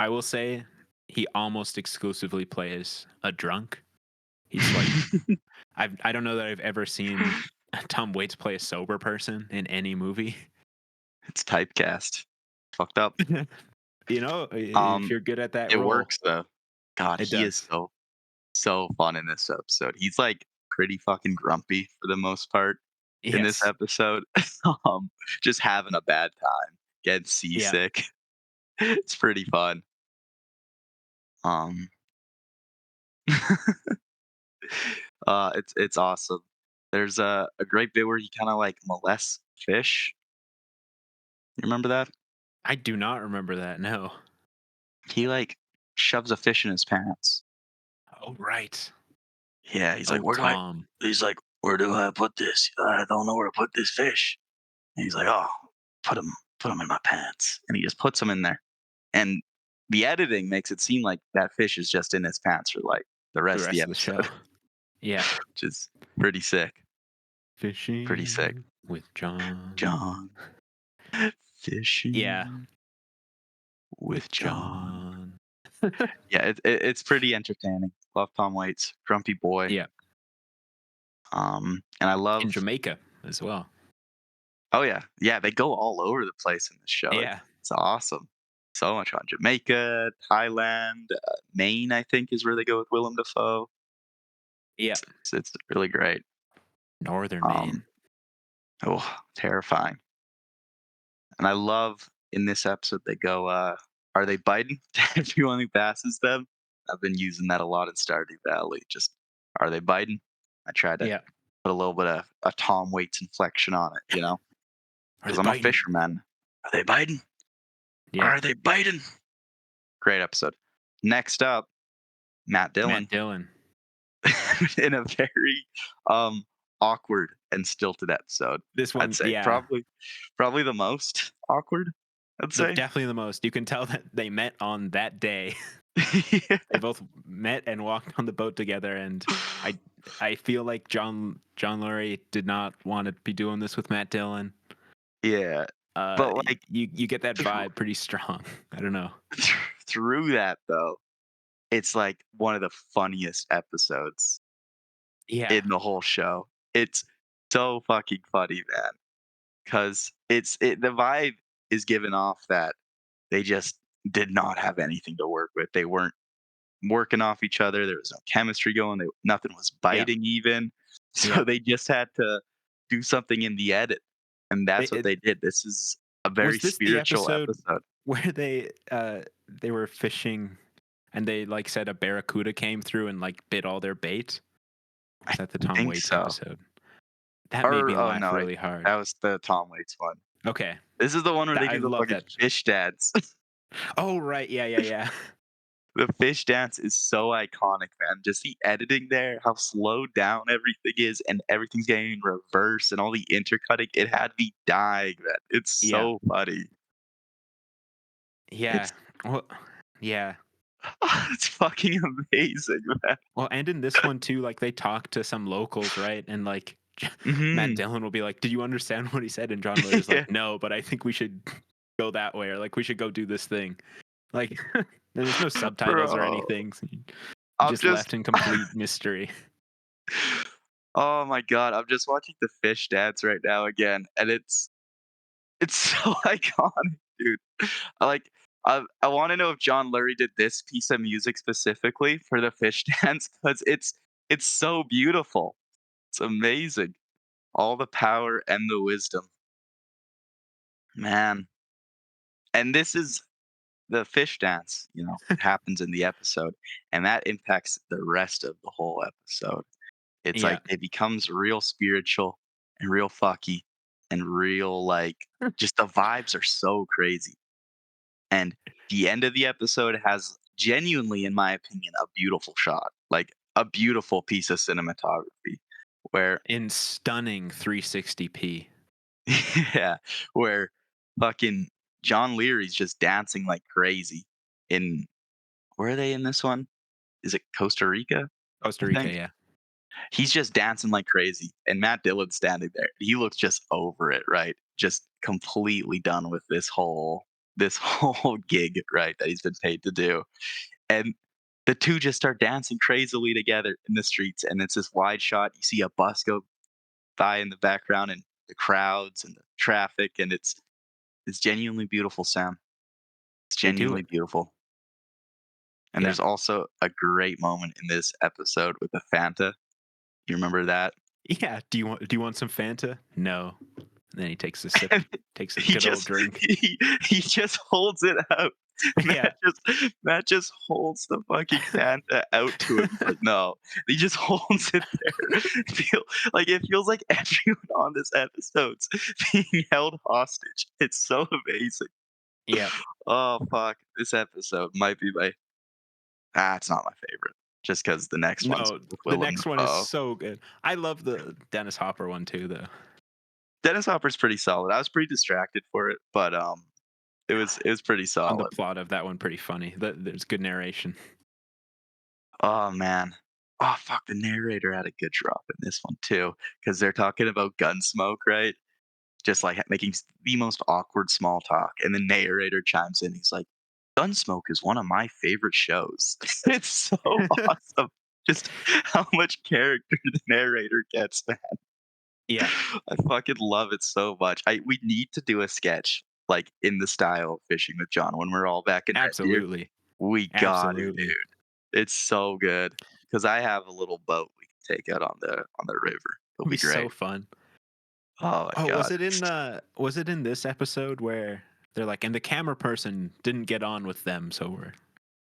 I will say he almost exclusively plays a drunk. He's like I don't know that I've ever seen Tom Waits play a sober person in any movie. It's typecast. Fucked up. You know, if Um, you're good at that it role, works though. God, it he is does. so fun in this episode. He's like pretty fucking grumpy for the most part in this Yes. episode. um, just having a bad time, getting Yeah. seasick. It's pretty fun. Um, it's awesome. There's a great bit where he kind of like molests fish. You remember that? I do not remember that. No. He like shoves a fish in his pants. Oh, right. Yeah, he's like, Oh, where do I? Tom. He's like, where do I put this? I don't know where to put this fish. And he's like, oh, put him in my pants, and he just puts them in there. And the editing makes it seem like that fish is just in his pants for like the The rest of the rest of the show. episode, Yeah. which is pretty sick. Pretty sick. Fishing with John. John Yeah. fishing with With John. John. Yeah, it's pretty entertaining. Love Tom Waits, grumpy boy. Yeah. And I In love. Jamaica as well. Oh yeah, yeah. They go all over the place in the show. Yeah. It's awesome. So much on Jamaica, Thailand, Maine. I think is where they go with Willem Dafoe. Yeah. It's really great. Northern Um, Maine. oh, terrifying. And I love in this episode they go, "Are they biting to everyone who passes them?" I've been using that a lot in Stardew Valley. Just, are they biting? I tried to Yeah. put a little bit of a Tom Waits inflection on it, Are they because I'm a biting? fisherman. Are they biting? Yeah. Are they biting? Great episode. Next up, Matt Matt Dillon Dillon. in a very um awkward and stilted episode. This I'd one, say yeah. probably the most awkward. I'd say. Definitely the most. You can tell that they met on that day. They both met and walked on the boat together, and I I feel like John Lurie did not want to be doing this with Matt Dillon. Yeah, but like You get that thr- vibe pretty strong. I don't know. through that though, it's like one of the funniest episodes Yeah, in the whole show. It's so fucking funny, man, because the vibe is given off that they just did not have anything to work with. They weren't working off each other. There was no chemistry going. Nothing was yeah, biting even. yeah. So they just had to do something in the edit, and that's It, what it, they did. This is a very was this the spiritual episode episode. where they were fishing and they like said a barracuda came through and like bit all their bait? Or was I that the Tom think Waits so. episode? That made Or me oh laugh no, really hard. that was the Tom Waits one. Okay, This is the one where they I do the love fucking that. fish dance. Oh right, yeah. The fish dance is so iconic, man. Just the editing there, how slowed down everything is, and everything's getting in reverse, and all the intercutting. It had me dying, man. It's Yeah, so funny. yeah. It's Well, Yeah. It's fucking amazing, man. Well, and in this one too, like they talk to some locals, right? And like Matt Mhm. Dillon will be like, "Did you understand what he said?" And John Lawyer's Yeah, like, "No, but I think we should go that way, or like we should go do this thing." Like, there's no subtitles or bro. anything. So you I'm just just left in complete mystery. oh my god, I'm just watching the fish dance right now again, and it's so iconic, dude. I like I wanna know if John Lurie did this piece of music specifically for the fish dance because it's so beautiful. It's amazing. All the power and the wisdom. Man. And this is the fish dance, happens in the episode, and that impacts the rest of the whole episode. It's Yeah, like it becomes real spiritual and real fucky and real like just the vibes are so crazy. And the end of the episode has genuinely, in my opinion, a beautiful shot, like a beautiful piece of cinematography where in stunning 360p. yeah, where fucking John Leary's just dancing like crazy in where are they in this one? Is it Costa Rica? Costa I Rica, think. yeah. He's just dancing like crazy, and Matt Dillon's standing there. He looks just over it, right? Just completely done with this whole gig, right, that he's been paid to do. And the two just start dancing crazily together in the streets, and it's this wide shot. You see a bus go by in the background, and the crowds and the traffic, and it's genuinely beautiful, Sam. It's They do genuinely it. beautiful. And Yeah. there's also a great moment in this episode with the Fanta. You remember that? Yeah. Do you want some Fanta? No. And then he takes a sip, And takes a he good old just drink. he just holds it out. Yeah. Matt just holds the fucking Fanta out to him. He's like, "No." He just holds it there. It feels like everyone on this episode's being held hostage. It's so amazing. Yeah. Oh, fuck. This episode might be it's not my favorite, just because the next one's No, with the Willem next one is Dafoe. so good. I love the Dennis Hopper one too, though. Dennis Hopper's pretty solid. I was pretty distracted for it, but, it was pretty On the solid. plot of that one, pretty funny. There's good narration. Oh, man. Oh, fuck, the narrator had a good drop in this one too, because 'cause they're talking about Gunsmoke, right? Just, like, making the most awkward small talk, and the narrator chimes in, he's like, "Gunsmoke is one of my favorite shows." It's so awesome, just how much character the narrator gets, man. Yeah, I fucking love it so much. We need to do a sketch, like, in the style of Fishing with John when we're all back in Red Deer. absolutely, We got to, absolutely. dude. It's so good because I have a little boat we can take out on the river. It'll It'd be be so great. fun. Oh my Oh, was god. it in this episode where they're like, and the camera person didn't get on with them, so we're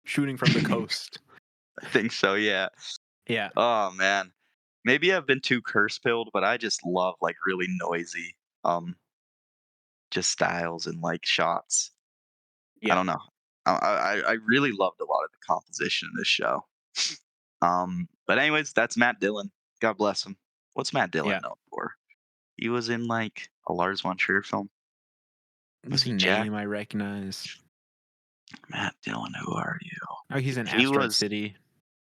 shooting from the coast. I think so, yeah. Yeah, Oh man. Maybe I've been too curse pilled, but I just love like really noisy um just styles and like shots. I yeah, don't know. I really loved a lot of the composition in this show. But anyways, that's Matt Dillon. God bless him. What's Matt Dillon yeah. known for? He was in like a Lars von Trier film. Was There's a he Jack? name I recognize. Matt Dillon, who are you? Oh, he's in He Asteroid was City.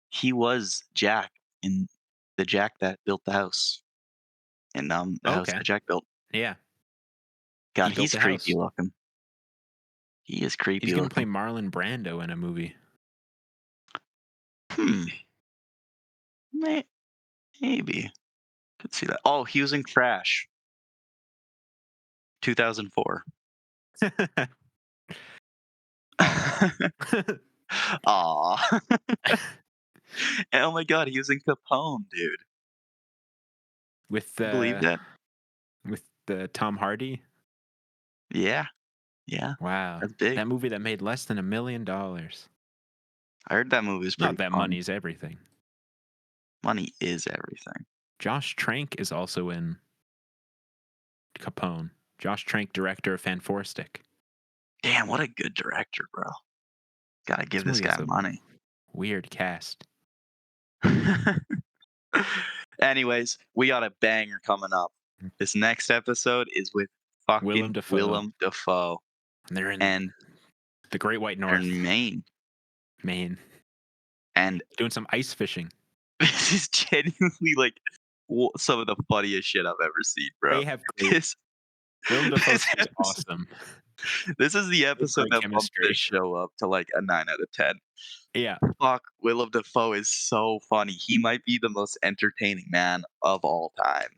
he was Jack in the Jack that built the house in the house Okay, that Jack built. yeah, he God, built he's the creepy house. looking. He is He's creepy gonna play looking. Marlon Brando in a movie. Hmm. May- Maybe could see that. Oh, he was in Crash, 2004. Aw. Aw. And oh my God, he was in Capone, dude. with You believe that? with the Tom Hardy. Yeah, yeah. Wow, That's big. that movie that made less than $1 million. I heard that movie was Not pretty that fun. money's everything. Money is everything. Josh Trank is also in Capone. Josh Trank, director of Fanforstic. Damn, what a good director, bro. Gotta This give this movie guy has a money. weird cast. Anyways, we got a banger coming up. This next episode is with fucking Willem Dafoe. Willem Dafoe, And they're in and the Great White they're in North. Maine. Maine, And doing some ice fishing. this is genuinely like some of the funniest shit I've ever seen, bro. They have great. This Willem Dafoe this seems episode, awesome. this is the They have episode great that bumped this chemistry. show up to like a 9 out of 10. Yeah, Fuck, Willem Dafoe is so funny. He might be the most entertaining man of all time.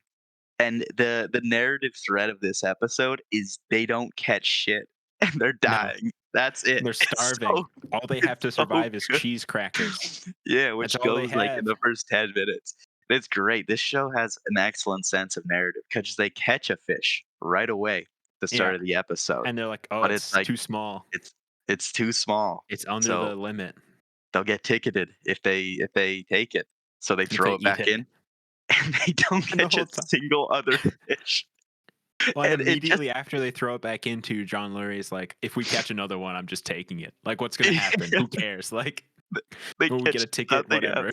And the narrative thread of this episode is they don't catch shit and they're no, dying. That's it. they're It's so starving. All they have it's to so survive is good. cheese crackers. Yeah, That's which all they goes like in have. the first 10 minutes. It's great. This show has an excellent sense of narrative because they catch a fish right away at the start Yeah, of the episode. and they're like, "Oh, But it's it's like too small. it's it's too small. It's under So the limit." they'll get ticketed if they take it. So they If they throw it eat back it, in and they don't and the catch whole a time. single other fish. Well, and And it just immediately after they throw it back into, John Lurie's like, "If we catch another one, I'm just taking it. Like, what's gonna happen? Who cares? Like, they will we get catch a ticket? nothing else. Whatever."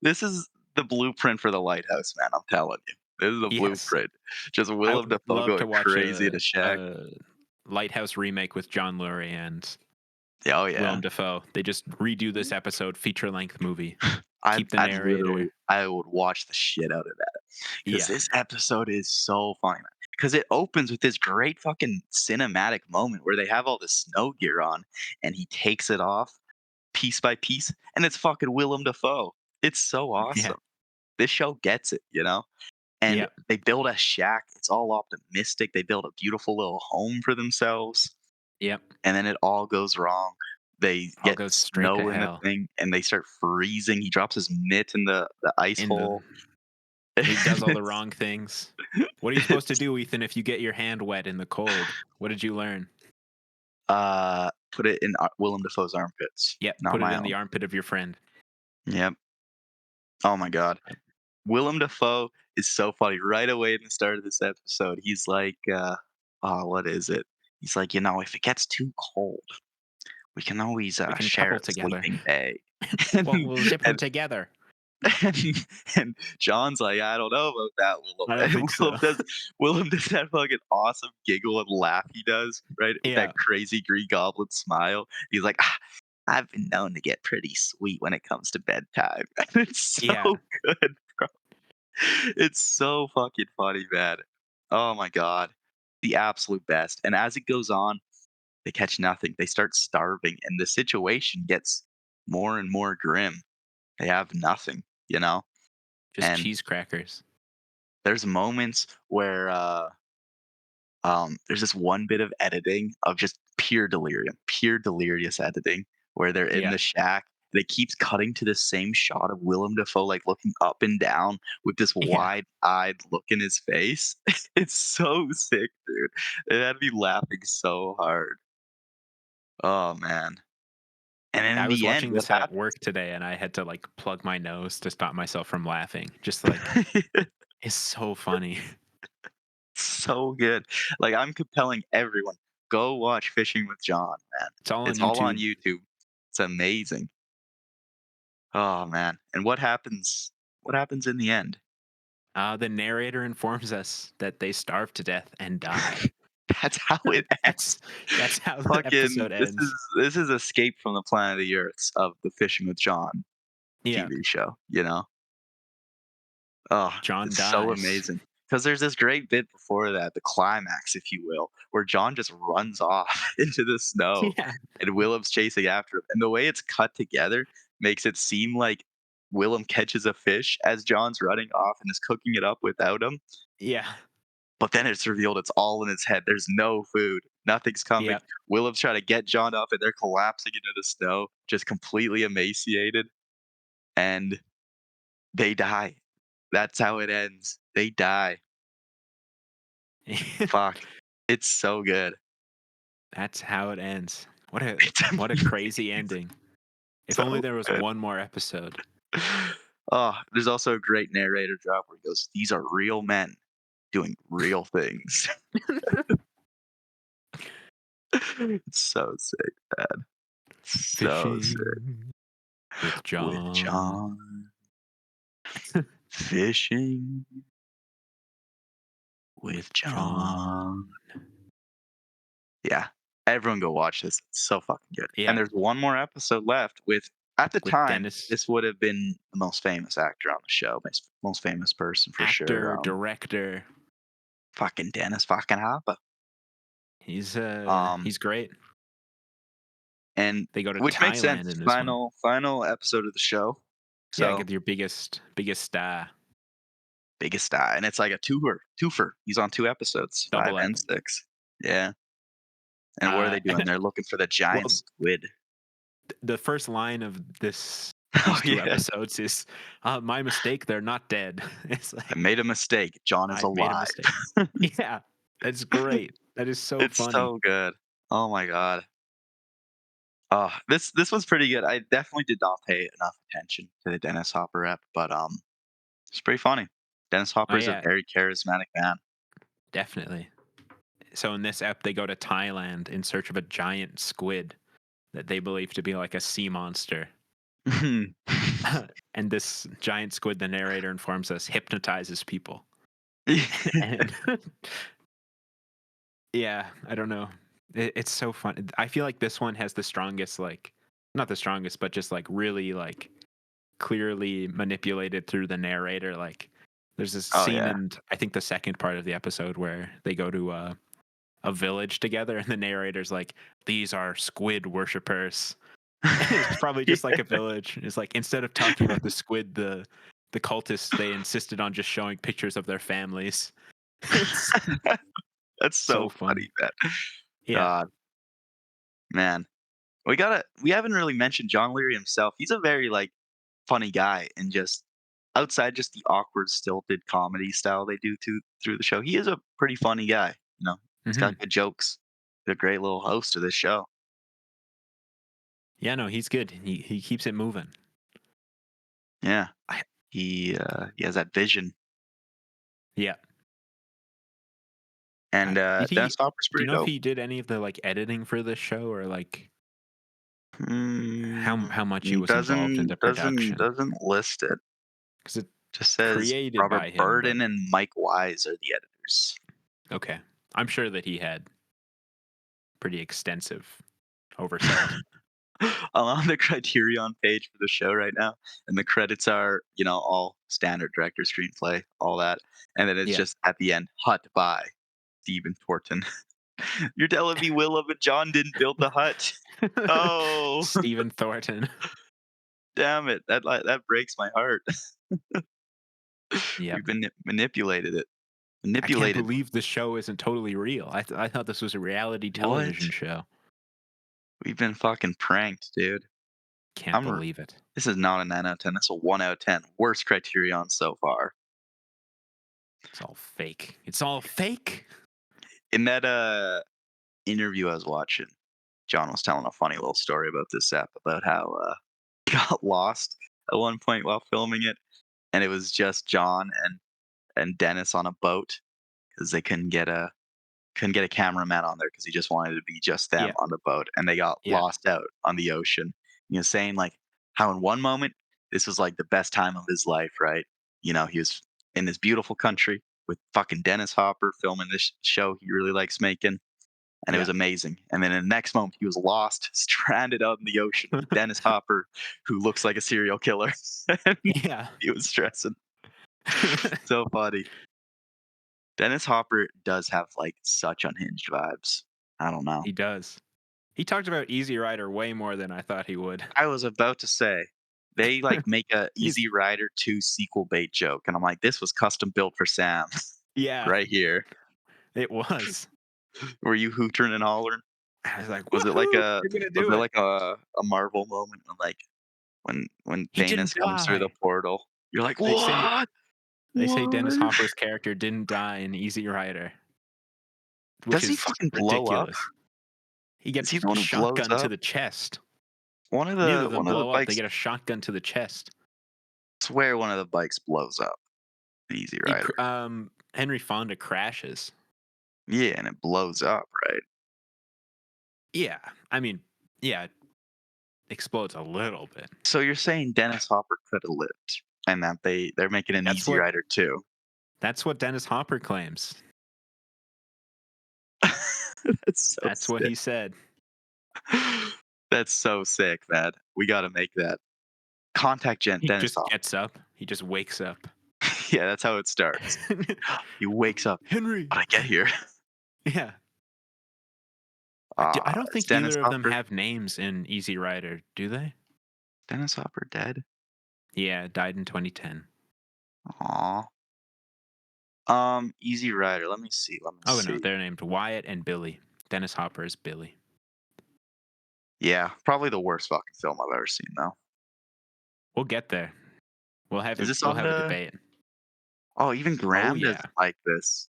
This is the blueprint for the lighthouse, man. I'm telling you. This is the Yes, blueprint. Just I Willem would Dafoe love going to watch crazy in a shack. a Lighthouse remake with John Lurie and Yeah, oh yeah. Willem Dafoe. They just redo this episode, feature length movie. Keep the I'd literally narrator. I would watch the shit out of that because Yeah, this episode is so funny. Because it opens with this great fucking cinematic moment where they have all the snow gear on and he takes it off piece by piece, and it's fucking Willem Dafoe. It's so yeah, awesome. This show gets it, you know? And yeah, they build a shack. It's all optimistic. They build a beautiful little home for themselves, yep. and then it all goes wrong. They All get goes straight to snow in the hell. thing, and they start freezing. He drops his mitt in the ice In the hole. He does all the It's wrong things. What are you supposed to it's, do, Ethan, if you get your hand wet in the cold? What did you learn? put it in Willem Dafoe's armpits, Yep, not put it my in own. the armpit of your friend. Yep. Oh my god. Willem Dafoe is so funny. Right away in the start of this episode, he's like, oh, what is it? He's like, if it gets too cold, we can always We can share couple a together. sleeping bag. Well, and, we'll zip them and together. and John's like, I don't know about that, Willem. I don't And think so. Willem does that fucking awesome giggle and laugh he does, right? With that Yeah, crazy Green Goblin smile. He's like, I've been known to get pretty sweet when it comes to bedtime. And it's so yeah. good. It's so fucking funny, man. Oh my god. The absolute best. And as it goes on, they catch nothing. They start starving and the situation gets more and more grim. They have nothing, you know? Just And cheese crackers. there's moments where there's this one bit of editing of just pure delirium, pure delirious editing where they're in Yeah, the shack. And it keeps cutting to the same shot of Willem Dafoe like looking up and down with this yeah. wide-eyed look in his face. It's so sick, dude. It had me laughing so hard. Oh man. And then in I was the end, watching what this at happens? work today, and I had to like plug my nose to stop myself from laughing. Just like it's so funny. So good. Like I'm compelling everyone. Go watch Fishing with John, man. It's all on It's all on YouTube. YouTube. It's amazing. Oh man. And what happens? What happens in the end? The narrator informs us that they starve to death and die. That's how it That's ends. that's how the Fucking episode this is ends. this is Escape from the Planet of the Earths of the Fishing with John Yeah, TV show, you know? Oh, John it's so dies. amazing. Because there's this great bit before that, the climax, if you will, where John just runs off into the snow Yeah, and Willem's chasing after him. And the way it's cut together makes it seem like Willem catches a fish as John's running off and is cooking it up without him. yeah, But then it's revealed it's all in his head. There's no food. Nothing's coming. yeah. Willem's trying to get John up and they're collapsing into the snow, just completely emaciated. And they die. That's how it ends. They die. Fuck. It's so good. That's how it ends. It's What a crazy amazing. ending. If only So there was good. one more episode. Oh, there's also a great narrator drop where he goes, "These are real men doing real things." It's so sick, man. So sick. Fishing with With John. John, fishing with With John. John. Yeah. Everyone go watch this. It's so fucking good. And Yeah, there's one more episode left with at the with time, Dennis, this would have been the most famous actor on the show, most famous person for sure. actor, director. Fucking Dennis fucking Hopper. Um, He's great. and They go to which makes Thailand sense. in this one. Final episode of the show. Yeah, So get your biggest star. biggest star, and it's like a twofer. He's on 2 episodes, five Double up. and six. Yeah. And what are Uh, they doing? They're looking for the giant well, squid. the first line of Oh these two yeah. episodes is, "My mistake. They're not dead." It's I like made a mistake. John is I've made a alive. mistake. Yeah, that's great. That is so It's funny. so good. Oh my god. This was pretty good. I definitely did not pay enough attention to the Dennis Hopper rep, but it's pretty funny. Dennis Oh Hopper is a yeah, very charismatic man. definitely. So in this ep, they go to Thailand in search of a giant squid that they believe to be like a sea monster. And this giant squid, the narrator informs us, hypnotizes people. And yeah, I don't know. It's so fun. I feel like this one has the strongest, like, not the strongest, but just like really like clearly manipulated through the narrator. Like, there's this Oh scene yeah. in I think the second part of the episode where they go to a village together, and the narrator's like, "These are squid worshippers." It's probably just like a village. It's like instead of talking about the squid, the cultists, they insisted on just showing pictures of their families. It's That's so so funny, funny. man. Yeah. God, man. We haven't really mentioned John Leary himself. He's a very like funny guy and just outside just the awkward stilted comedy style they do through the show. He is a pretty funny guy, you know. He's Hmm. got good jokes. He's a great little host of this show. Yeah, no, he's good. He keeps it moving. Yeah. I, He has that vision. yeah. And Did he? Dennis Hopper's Do you pretty know if dope. he did any of the like editing for this show, or like how much he Mm, was involved in the production? doesn't list it. Because it's Just says created Robert by him, but Burden and Mike Wise are the editors. okay. I'm sure that he had pretty extensive oversight. I'm on the Criterion page for the show right now, and the credits are, all standard director, screenplay, all that, and then it's Yeah. just at the end, hut by Stephen Thornton. You're telling me Willem and John didn't build the hut? Oh, Stephen Thornton. damn it! That breaks my heart. Yep. We've been manipulated it. I can't Manipulated. believe this show isn't totally real. I thought this was a reality What? television show. We've been fucking pranked, dude. Can't I'm. believe it. This is not a 9 out of 10. This is a 1 out of 10. Worst Criterion so far. It's all fake. It's all fake. In that interview I was watching, John was telling a funny little story about this app about how he got lost at one point while filming it, and it was just John and Dennis on a boat because they couldn't get a cameraman on there because he just wanted to be just them Yeah. on the boat, and they got Yeah. lost out on the ocean. Saying like how in one moment this was like the best time of his life, right? He was in this beautiful country with fucking Dennis Hopper filming this show he really likes making, and it was Yeah. amazing. And then in the next moment, he was lost, stranded out in the ocean with Dennis Hopper, who looks like a serial killer. And Yeah. he was stressing. So funny. Dennis Hopper does have like such unhinged vibes. I don't know. He does. He talked about Easy Rider way more than I thought he would. I was about to say they like make a He's Easy Rider 2 sequel bait joke, and I'm like, this was custom built for Sam yeah, right here. it was. Were you hootering and hollering? I was like, Was it like "Woohoo! a They're gonna was do it it." like a Marvel moment when He Thanos didn't comes through the die. portal? You're like, They say what? they say Dennis What? Hopper's character didn't die in Easy Rider, which Does he is fucking blow up? ridiculous. He Is he gets the one who blows shotgun to up? the chest. One of Neither the of them one of the blow up. They bikes get a shotgun to the chest. swear one of the bikes blows up. An Easy Rider. Henry Fonda crashes. Yeah, and it blows up, right? Yeah, I mean, yeah, it explodes a little bit. So you're saying Dennis Hopper could have lived, and that they're making an That's Easy what Rider too. that's what Dennis Hopper claims. That's so That's what sick. he said. That's so sick, man. We gotta make that. Contact Gent He Dennis just Hopper. gets up. He just wakes up. Yeah, that's how it starts. He wakes up. Henry. How'd I get here? Yeah. I don't Is think Dennis either of them Hopper have names in Easy Rider, do they? Dennis Hopper dead? Yeah, died in 2010. Aw. Easy Rider. Let me see. Let me Oh no, see. they're named Wyatt and Billy. Dennis Hopper is Billy. Yeah, probably the worst fucking film I've ever seen, though. We'll get there. Is this We'll on have a the? debate. Oh, even Oh Graham yeah. doesn't like this.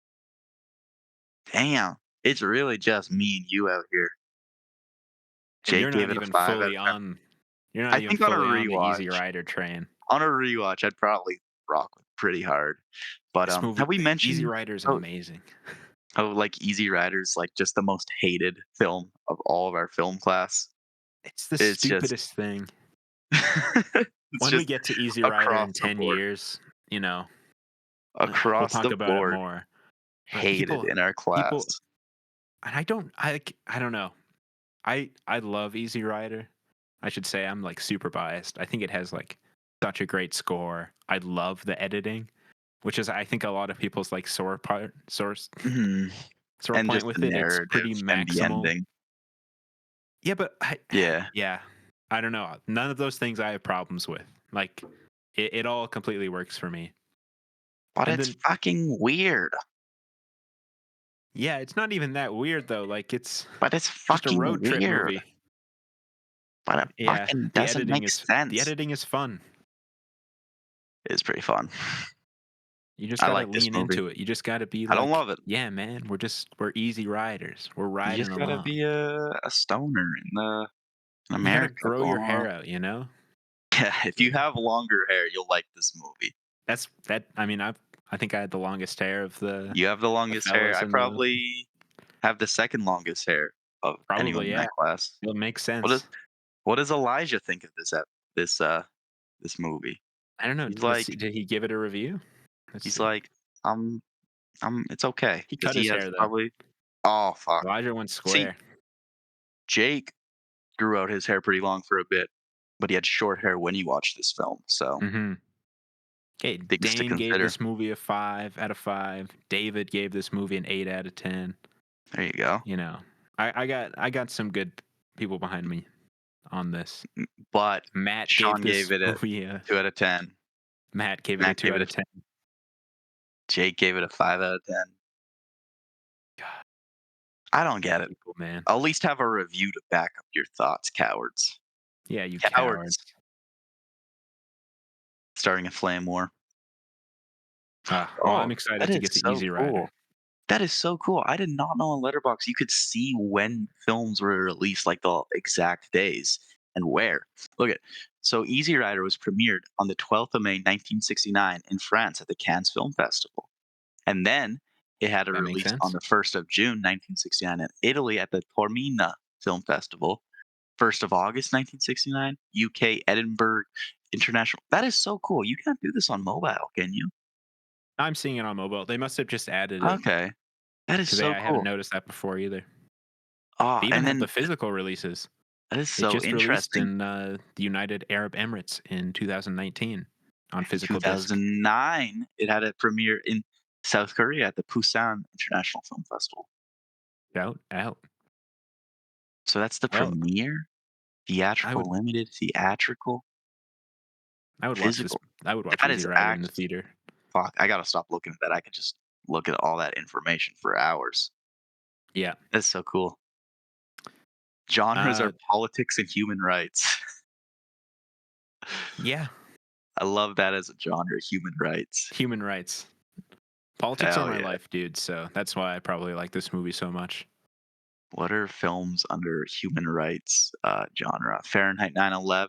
Damn, it's really just me and you out here. And Jake gave it a 5 out of 10. you're not I even think on a fully on the Easy rewatch, Rider train. I'd probably rock with pretty hard. But This movie have we Easy mentioned Rider is how amazing. like Easy Rider's like just the most hated film of all of our film class? It's the It's just stupidest thing. it's When we just get to Easy Rider across in the 10 board, years, you know, we'll across talk the about it board, more. But hated in our people class. and I don't know. I love Easy Rider. I should say I'm like super biased. I think it has like such a great score. I love the editing, which is I think a lot of people's like Mhm. sore And point just the with it. It's narrative pretty and the maximal. ending. Yeah, but Yeah, yeah, I don't know. None of those things I have problems with. Like it all completely works for me. but And it's then fucking weird. yeah, it's not even that weird though. Like it's But it's just a fucking road trip weird. movie. But it Yeah, fucking doesn't make the sense. editing is fun. It's pretty fun. You just I gotta like this lean movie. into it. You just gotta be I don't like, love it. yeah, man, we're easy riders. We're You riding just gotta along. be a stoner in You gotta America grow your going hair on. out, you know? Yeah, if you have longer hair, you'll like this movie. I mean, I think I had the longest hair of You have the the longest hair. fellas I in the probably have the second longest hair of anyone probably, in yeah. that class. It makes What does sense. what does Elijah think of this this movie? I don't know. He's Let's see. like Did he give it a review? Let's he's see. like, it's okay He because cut he his has hair though. probably. Oh fuck. Elijah went See, square. Jake grew out his hair pretty long for a bit, but he had short hair when he watched this film, so Mm-hmm. Okay, things to Dane gave consider. this movie a 5 out of 5. David gave this movie an 8 out of 10. There you go. You know, I got some good people behind me on this. But Matt gave Sean this gave it a movie a 2 out of 10. Matt gave it a Matt two gave it out a of ten. Jake gave it a 5 out of 10. God, I don't get it. people, man. At least have a review to back up your thoughts, cowards. Yeah, you Cowards. cowards. Starting a flame war. Well, I'm Oh, that excited to is get to so Easy cool. Rider. That is so cool. I did not know on Letterboxd you could see when films were released, like the exact days and where. Look at so Easy Rider was premiered on the 12th of May, 1969 in France at the Cannes Film Festival. And then it had a That makes release on sense. the 1st of June, 1969 in Italy at the Taormina Film Festival. 1st of August, 1969, UK, Edinburgh International. That is so cool. You can't do this on mobile, can you? I'm seeing it on mobile. They must have just added it Okay. That is because so I haven't cool. noticed that before either. Oh, They even and have then the physical releases. that is It so just released interesting. in the United Arab Emirates in 2019 on In physical disc. 2009, it had a premiere in South Korea at the Busan International Film Festival. Out. So that's the Well, premiere? I Theatrical, would limited, theatrical, I would watch this. physical. I would watch That Easy is Rider in the act. theater. Fuck, I gotta stop looking at that. I could just look at all that information for hours. Yeah. That's so cool. Genres are Uh, politics and human rights. yeah. I love that as a genre, human rights. Human rights. Politics are Hell my yeah. life, dude. So that's why I probably like this movie so much. What are films under human rights genre? Fahrenheit 9/11.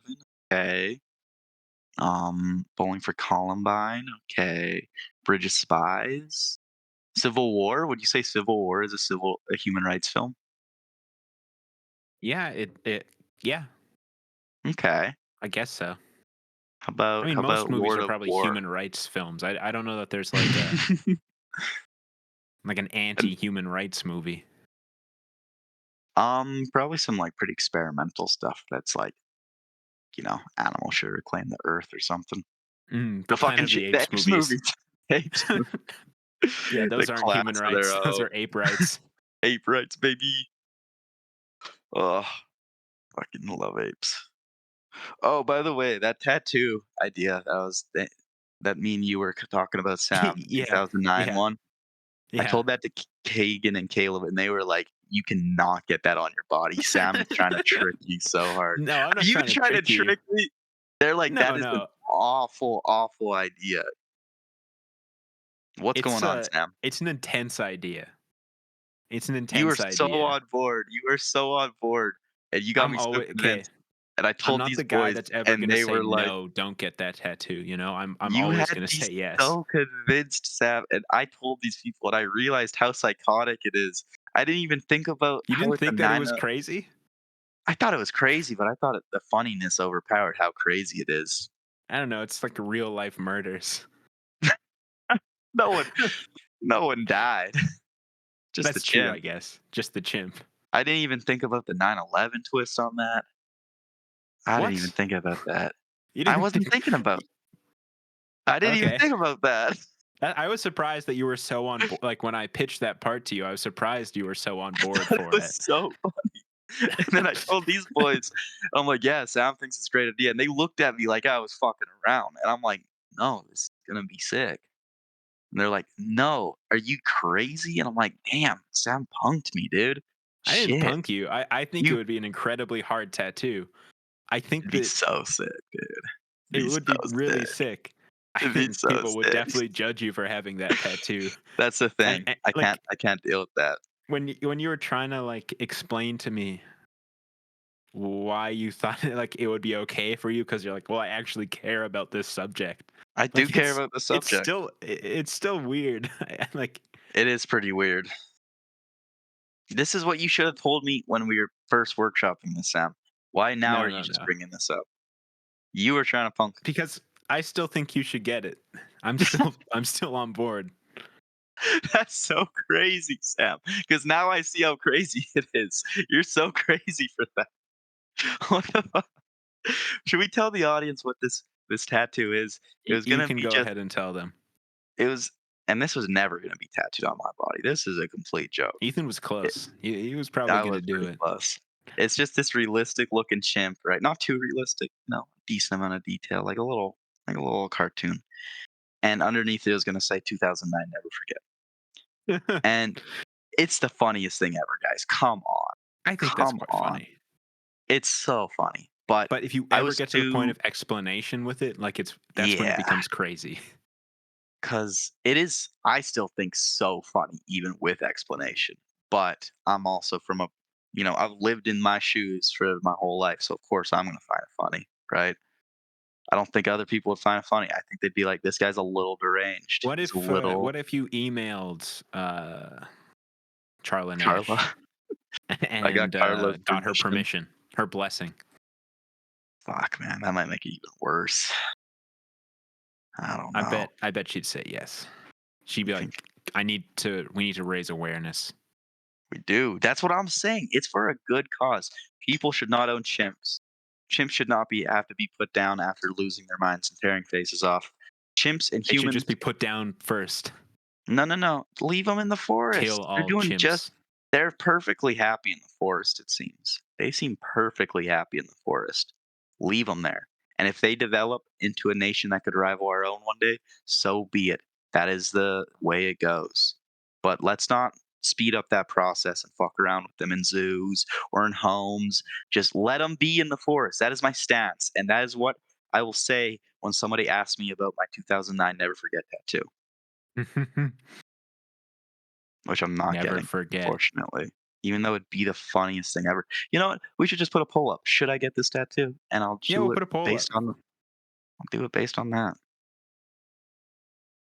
Okay. Bowling for Columbine. Okay. Bridge of Spies. Civil War. Would you say Civil War is a human rights film? Yeah. Yeah. Okay. I guess so. I How mean, most about movies Lord are of probably War? human rights films. I don't know that there's like an And anti-human rights movie. Probably some like pretty experimental stuff that's like, animals should reclaim the earth or something. The The Planet fucking of the the Apes apes movies. movies. Apes movie. Yeah, The those aren't human class of their rights. Those are ape rights. ape rights, baby. Oh, fucking love apes. Oh, by the way, that tattoo idea that me and you were talking about, Sam, the Yeah, 2009 yeah, one. I yeah. told that to Kagan and Caleb, and they were like, "You cannot get that on your body. Sam is trying to trick you so hard." No, I'm Are not you trying to trying to trick you. trick me? They're like, No, "That is an no. awful, awful idea." What's It's going on, a Sam? it's an intense idea. It's an You were intense so idea. on board. You were so on board, and you got I'm me so always okay. convinced. And I I'm told not these the guy boys, that's ever and gonna they say were like, no, don't get that tattoo, you know? I'm "You always had gonna me say yes. so convinced, Sam." And I told these people, and I realized how psychotic it is. I didn't even think about You how didn't it's a think that it 9. was crazy? I thought it was crazy, but I thought the funniness overpowered how crazy it is. I don't know, it's like real life murders. No one, no one died. Just the That's true, I chimp. guess. Just the chimp. I didn't even think about the 9/11 twist on that. I didn't even What? think about that. You I didn't wasn't think thinking about. I didn't even okay. think about that. I was surprised that you were so on board. Like, when I pitched that part to you, I was surprised you were so on I board thought it for was it. so funny. And then I told these boys, I'm like, "Yeah, Sam thinks it's a great idea." And they looked at me like I was fucking around. And I'm like, "No, this is gonna be sick." And they're like, "No, are you crazy?" And I'm like, "Damn, Sam punked me, dude. I didn't Shit. punk you. I think it You would be an incredibly hard tattoo. I think It'd be that so sick, dude. it It'd be would be so really sick. sick. I It'd be think so people would sick. definitely judge you for having that tattoo. That's the And, thing. and I can't like I can't deal with that. when you were trying to like explain to me why you thought like it would be okay for you because you're like, well, I actually care about this subject. I do Like care about the subject. it's still weird. Like It is pretty weird. This is what you should have told me when we were first workshopping this, Sam. Why now no, are you no, just no. bringing this up? You were trying to punk me. Because I still think you should get it. I'm still on board. That's so crazy, Sam. Because now I see how crazy it is. You're so crazy for that. What the fuck? Should we tell the audience what this tattoo is? It was You gonna can be go just ahead and tell them. it was and this was never gonna be tattooed on my body. This is a complete joke. Ethan was It close. He was probably I gonna was do pretty it. close. It's just this realistic looking chimp, right? Not too realistic, decent amount of detail, like a little cartoon. And underneath it was gonna say 2009 never forget. And it's the funniest thing ever, guys. Come on. I think that's Come quite on. funny. It's so funny. But But if you I ever was get to the point too of explanation with it, like that's when it yeah, becomes crazy. because it is I still think so funny even with explanation. But I'm also from I've lived in my shoes for my whole life, so of course I'm gonna find it funny, right? I don't think other people would find it funny. I think they'd be like, "This guy's a little deranged. He's a little What if you emailed Charla Carla." Nash I got and Carla's got her permission. permission, her blessing? Fuck, man, that might make it even worse. I don't know. I bet she'd say yes. She'd You be think like, we need to raise awareness. we do? That's what I'm saying. It's for a good cause. People should not own chimps. Chimps should not have to be put down after losing their minds and tearing faces off. Chimps and They should humans. just be put down first. No, no, no. Leave them in the Kill forest. They're all doing just. chimps. They're perfectly happy in the forest. It seems they seem perfectly happy in the forest. Leave them there. And if they develop into a nation that could rival our own one day, so be it. That is the way it goes. But let's not speed up that process and fuck around with them in zoos or in homes. Just let them be in the forest. That is my stance. And that is what I will say when somebody asks me about my 2009 Never Forget tattoo, which I'm not Never getting, forget. unfortunately. Even though it'd be the funniest thing ever. You know what? We should just put a poll up. Should I get this tattoo? And Yeah, we'll put a poll up. I'll do it based on that.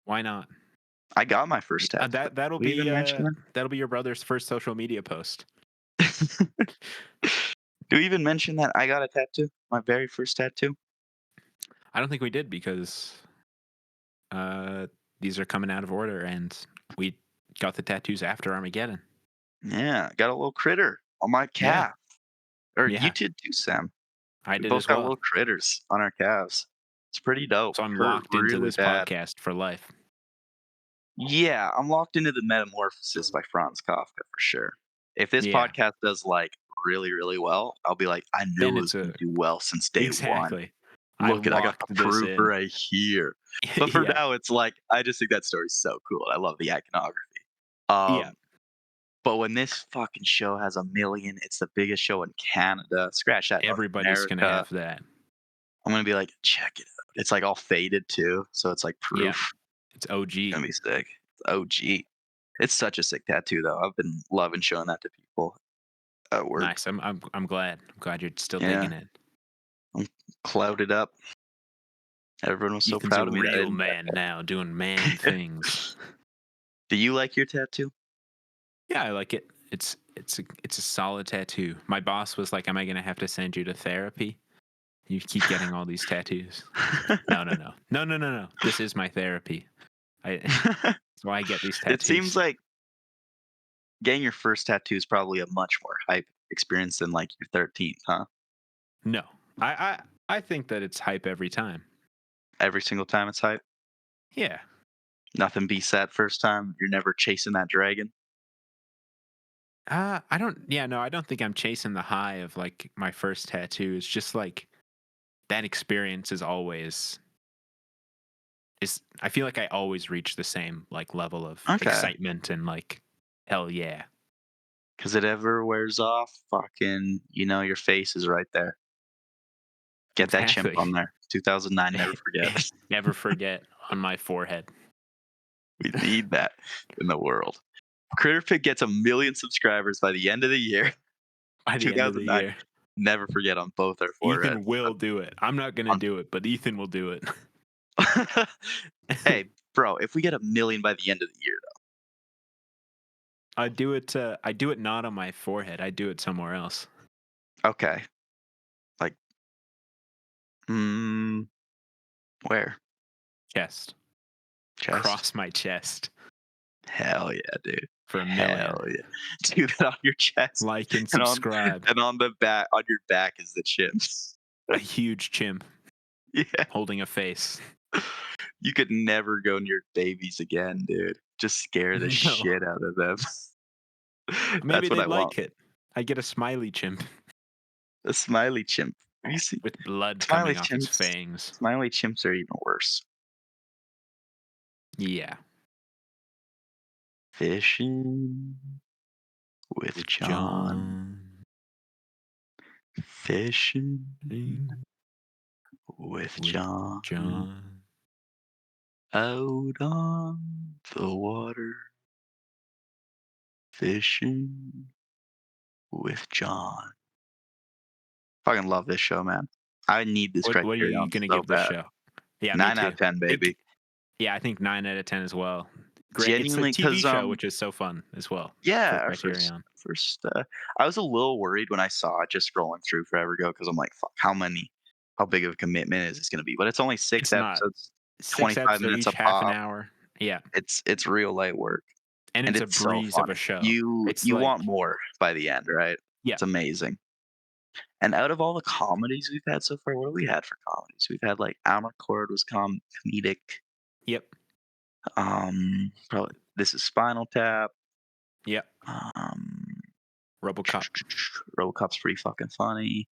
Why not? I got my first tattoo. That Did we even mention that'll be your brother's first social media post. that? Do we even mention that I got a tattoo? My very first tattoo? I don't think we did because these are coming out of order, and we got the tattoos after Armageddon. Yeah, got a little critter. on my Yeah. calf. Or you Yeah. did too, Sam. I We did both as got well. little critters on our calves. It's pretty dope. So I'm Hurt locked into really this bad. podcast for life. Yeah, I'm locked into the Metamorphosis by Franz Kafka for sure. If this Yeah. podcast does like really, really well, I'll be like, I knew Then it it's was gonna a do well since day one. exactly. I Look at I got locked the this proof in. right here. But for Yeah. now, it's like I just think that story's so cool. I love the iconography. Yeah. But when this fucking show has 1 million, it's the biggest show in Canada. Scratch that, North Everybody's gonna America. have that. I'm gonna be like, check it out. It's like all faded too, so it's like Yeah. proof. It's It's OG. gonna be sick. It's OG. It's such a sick tattoo though. I've been loving showing that to people at work. Nice. I'm glad. I'm glad you're still Yeah, digging it. I'm clouded up. Everyone was so Ethan's a proud of me that I real didn't man now, doing man get things. Do you like your tattoo? Yeah, I like it. It's a solid tattoo. My boss was like, "Am I gonna have to send you to therapy? You keep getting all these tattoos." No, no, no, no, no, no, no. This is my therapy. I that's why I get these It seems tattoos. like getting your first tattoo is probably a much more hype experience than like your 13th, huh? No, I think that it's hype every time. Every single time it's hype. Yeah. Nothing beats that first time. You're never chasing that dragon. I don't. Yeah, no, I don't think I'm chasing the high of like my first tattoo. It's just like that experience is always is. I feel like I always reach the same like level of Okay. excitement and like hell yeah. Because it ever wears off, fucking, your face is right there. Get that chimp Exactly. on there. 2009, never forget. Never forget on my forehead. We need that in the world. Critterpit gets 1 million subscribers by the end of the year. By the end of the 2009, year. never forget on both our Ethan foreheads. will do it. I'm not gonna On- do it, but Ethan will do it. hey, bro, if we get 1 million by the end of the year, I do it. I do it not on my forehead. I do it somewhere else. though, okay. Like, where? Chest. Chest? Across my chest Hell yeah, dude. for 1 million. Hell yeah. Do that on your chest. Like and And on subscribe. and on the back on your back is the chimps. A huge chimp Yeah. holding a face. You could never go near babies again, dude. Just scare the No. shit out of them. Maybe That's what I they'd want. like it. I get a smiley chimp A smiley chimp. Have you see with blood smiley coming off its chimps? fangs. Smiley chimps are even worse. Yeah. Fishing with With John. John. Fishing With with John. John. Out on the water. Fishing with John. Fucking love this show, man. I need this What are you criterion gonna so give this bad. show? Yeah, me 9 out too. of 10, Think baby. yeah, I think 9 out of 10 as well. Great. It's a Genuinely, TV because show, which is so fun as well yeah, for our first Criterion. first I was a little worried when I saw it just scrolling through forever ago because I'm like, fuck, how big of a commitment is this gonna be? But it's only 6 It's not. episodes, 6 25 eps, they're minutes each a half an pop. hour. Yeah. It's real light work, And and it's a it's so breeze of a funny. show. You It's you want like more by the end, right? yeah. It's amazing. And out of all the comedies we've had so far, what have we had for comedies? We've had like Amarcord was comedic. Yep. Probably this is Spinal Tap. Yep. Um, RoboCop. RoboCop's pretty fucking funny.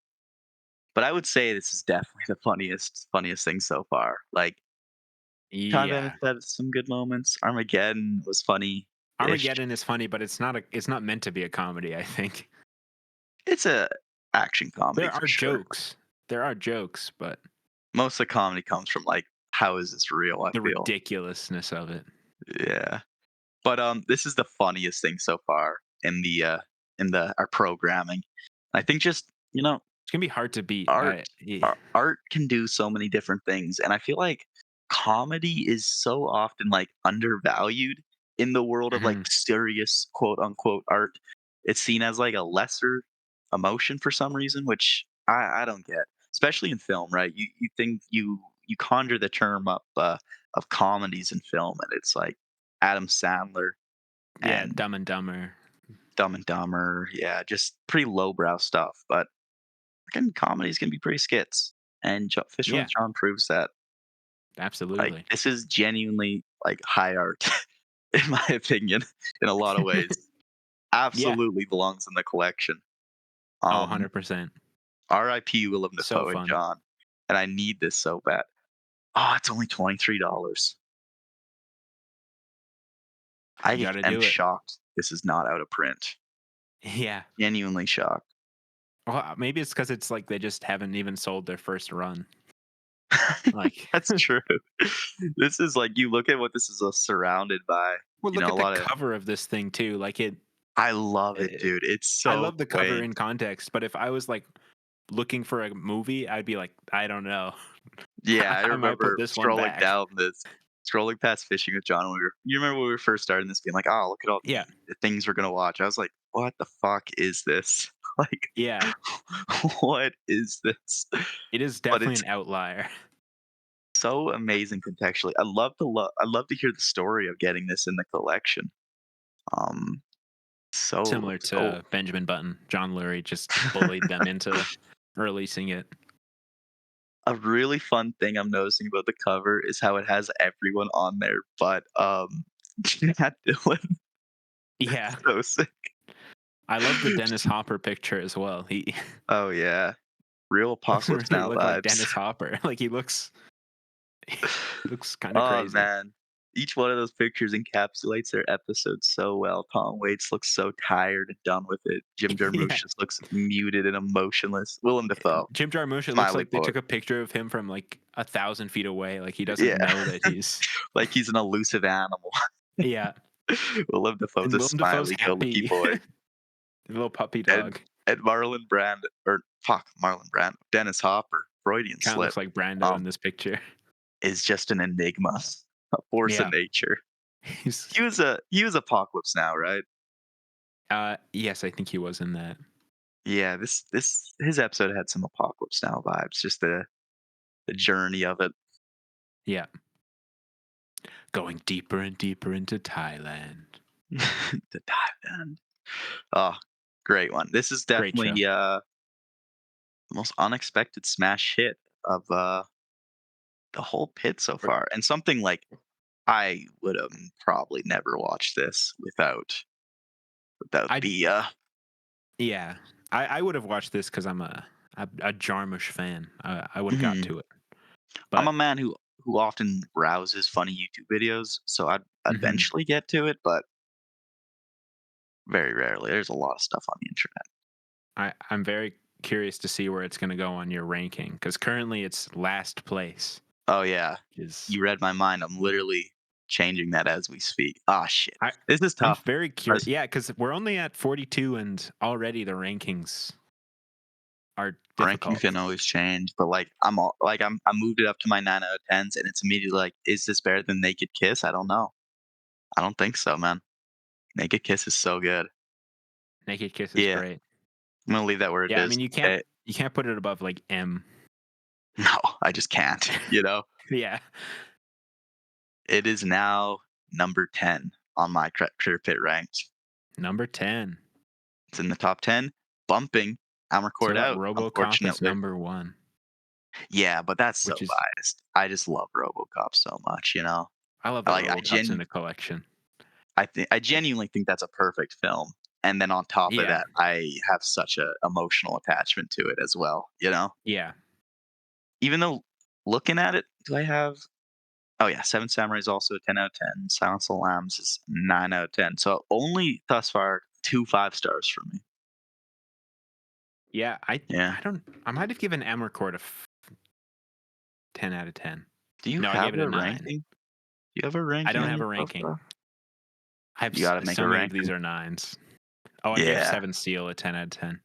But I would say this is definitely the funniest thing so far. Like Time Bandits Yeah. had some good moments. Armageddon was funny-ish. Armageddon is funny, but it's not meant to be a comedy, I think. It's a action comedy There for are sure. jokes. There are jokes, but Most of the comedy comes from like, how is this real? I the feel. ridiculousness of it. Yeah. But this is the funniest thing so far in the our programming. I think just It's gonna be hard to beat. art art can do so many different things, and I feel like comedy is so often like undervalued in the world of like Mhm. serious quote unquote art. It's seen as like a lesser emotion for some reason, which I don't get, especially in film, right? You think you conjure the term up of comedies in film, and it's like Adam Sandler Yeah, and Dumb and Dumber. Dumb and Dumber, yeah, just pretty lowbrow stuff, but again, comedies can be pretty skits, and Fishing with Yeah, John proves that. Like, absolutely. this is genuinely, like, high art, in my opinion, in a lot of ways. Yeah. Absolutely belongs in the collection. Oh, Um, 100%. R.I.P. Willem So Dafoe and fun. John, and I need this so bad. Oh, it's only $23. You I got to am do it. shocked this is not out of print. Yeah. Genuinely shocked. Well, maybe it's because it's like they just haven't even sold their first run. Like, That's true. This is like you look at what this is, surrounded by, well, look a at the lot of cover of this thing too. Like I love it, eh, dude. It's I so love the cover quaint. in context, but if I was like looking for a movie, I'd be like, I don't know. Yeah, I I might put remember this one back. scrolling past Fishing with John when you remember when we were first starting this game, like, "Oh, look at all Yeah. the things we're gonna watch." I was like, "What the fuck is this?" Like, Yeah. what is this? It is But definitely it's an outlier. so amazing contextually. I love to hear the story of getting this in the collection. Um, so Similar so to Benjamin Button. John Lurie just bullied them into releasing it. a really fun thing I'm noticing about the cover is how it has everyone on there, but, Matt Dillon. Yeah. So sick. I love the Dennis Hopper picture as well. He Oh, yeah. Real Apocalypse really Now looked like vibes. Dennis Hopper. Like he looks kind of Oh, crazy. man. Each one of those pictures encapsulates their episode so well. Tom Waits looks so tired and done with it. Jim Yeah. Jarmusch just looks muted and emotionless. Willem Dafoe, Jim Jarmusch, it looks smiley like they boy. took a picture of him from like 1,000 feet away. Like he doesn't Yeah, know that he's like he's an elusive animal. yeah. Willem Dafoe's And a Willem Dafoe's smiley, go-lucky happy. boy. Little puppy And dog. Marlon Brand, Dennis Hopper, Freudian Kind of slip, looks like Brando in um, this picture. is just an enigma, a force of Yeah. nature. He's He was Apocalypse Now, right? yes, I think he was in that. Yeah, this his episode had some Apocalypse Now vibes, just the journey of it. Yeah. Going deeper and deeper into Thailand. The dive in. Oh, great one. This is Great show. definitely the most unexpected smash hit of the whole pit so far. And something like I would have probably never watched this without I the yeah. I would have watched this because I'm a Jarmusch fan. I would have got mhm. to it. I'm a But man who often browses funny YouTube videos, so I'd mhm. eventually get to it, but very rarely. There's a lot of stuff on the internet. I'm very curious to see where it's going to go on your ranking because currently it's last place. Oh yeah, Is you read my mind. I'm literally changing that as we speak. Ah, shit. I This is I'm tough. very curious. Press Yeah, because we're only at 42 and already the rankings are rankings difficult. can always change, but like I moved it up to my 9 out of 10s, and it's immediately like, is this better than Naked Kiss? I don't know. I don't think so, man. Naked Kiss is so good. Naked Kiss is Yeah, great. I'm gonna leave that where it Yeah, I is. mean Okay. you can't put it above like M. No, I just can't. Yeah. It is now number 10 on my Critterpit ranked. Number 10. It's in the top 10, bumping So Amarcord that out, RoboCop is unfortunately. number 1, Yeah, but that's so which is biased. I just love RoboCop so much. I love that Like RoboCop's in the collection. I Like genuinely think that's a perfect film. And then on top of yeah. that, I have such a emotional attachment to it as well. Yeah. Even though looking at it, do I have oh yeah, Seven Samurai is also a 10 out of 10. Silence of the Lambs is 9 out of 10. So only thus far 2 5 stars for me. Yeah, Yeah. I might have given Amarcord a 10 out of 10. Do you No, I gave have it a a 9. ranking? Do you have a I ranking don't on have your a ranking. profile? I have You gotta make so a many of these ranking. are 9s. Oh, I gave Yeah. Seven Seal a 10 out of 10.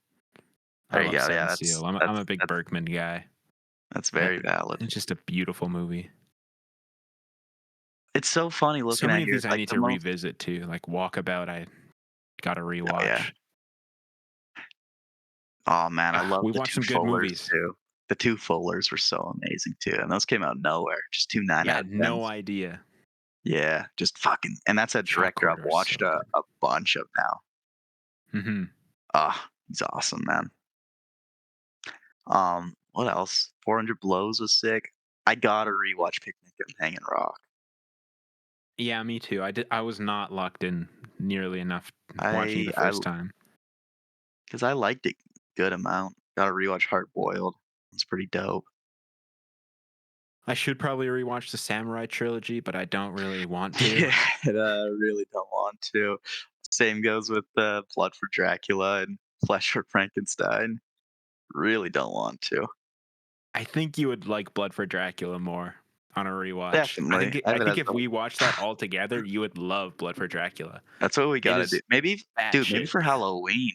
I There you love go. Yeah, Seven that's Seal. I'm that's a big that's Bergman guy. that's Uh, very valid. It's just a beautiful movie. It's so funny So looking many at of here. these It's I like need the to most revisit too. Like Walkabout, I got to oh yeah. rewatch. Oh man, I love We the watched 2 some good Fullers movies. too. The 2 Fullers were so amazing too, and those came out of nowhere. Just 2 9 Yeah, I out had of no 10s. idea. Yeah, just fucking and that's a Shot director I've Corridor is so watched a good. a bunch of now. Mm-hmm. Ah, he's awesome, man. What else? 400 Blows was sick. I gotta rewatch Picnic at Hanging Rock. Yeah, me too. I was not locked in nearly enough watching it I the I first time. because I liked it good amount. Gotta rewatch Hard Boiled. It's pretty dope. I should probably rewatch the Samurai trilogy, but I don't really want to. Yeah, I really don't want to. Same goes with Blood for Dracula and Flesh for Frankenstein. Really don't want to. I think you would like Blood for Dracula more on a rewatch. Definitely. I I have it think as if we watch that all together, you would love Blood for Dracula. that's what we It gotta do. is Maybe, dude. Maybe batshit. for Halloween.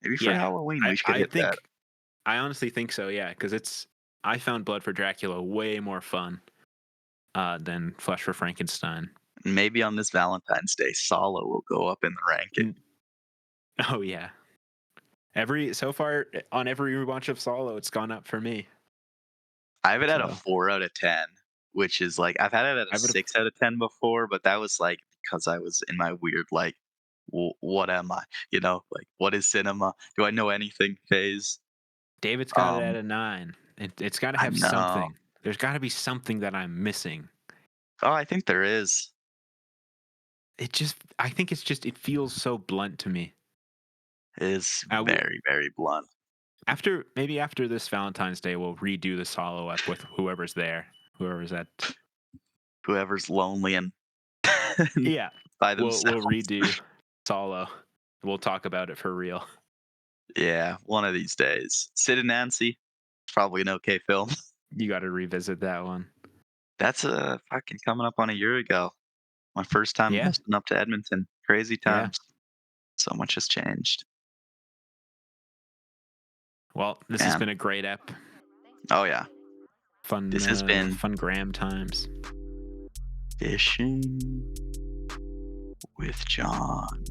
Maybe for Yeah, Halloween we should I hit that. think I honestly think so. Yeah, because I found Blood for Dracula way more fun than Flesh for Frankenstein. And maybe on this Valentine's Day, Solo will go up in the ranking. N- Oh yeah, so far on every rewatch of Solo, it's gone up for me. I have it at a So 4 out of 10, which is like I've had it at a I would have. 6 out of 10 before, but that was like because I was in my weird like, what am I? Like what is cinema? Do I know anything? Phase. David's got it at Um, a 9. It's got to I have know. something. There's got to be something that I'm missing. Oh, I think there is. I think it feels so blunt to me. It is Uh, w- very, very blunt. maybe after this Valentine's Day, we'll redo the solo up with whoever's there, whoever's at. Whoever's lonely and Yeah, by we'll themselves. redo solo. We'll talk about it for real. Yeah, one of these days. Sid and Nancy, probably an okay film. You got to revisit that one. That's fucking coming up on a year ago. My first time Yeah, hosting up to Edmonton. Crazy yeah. times. So much has changed. Well, this has Man. been a great ep. Oh yeah. This has been Fun Graham times. Fishing with John.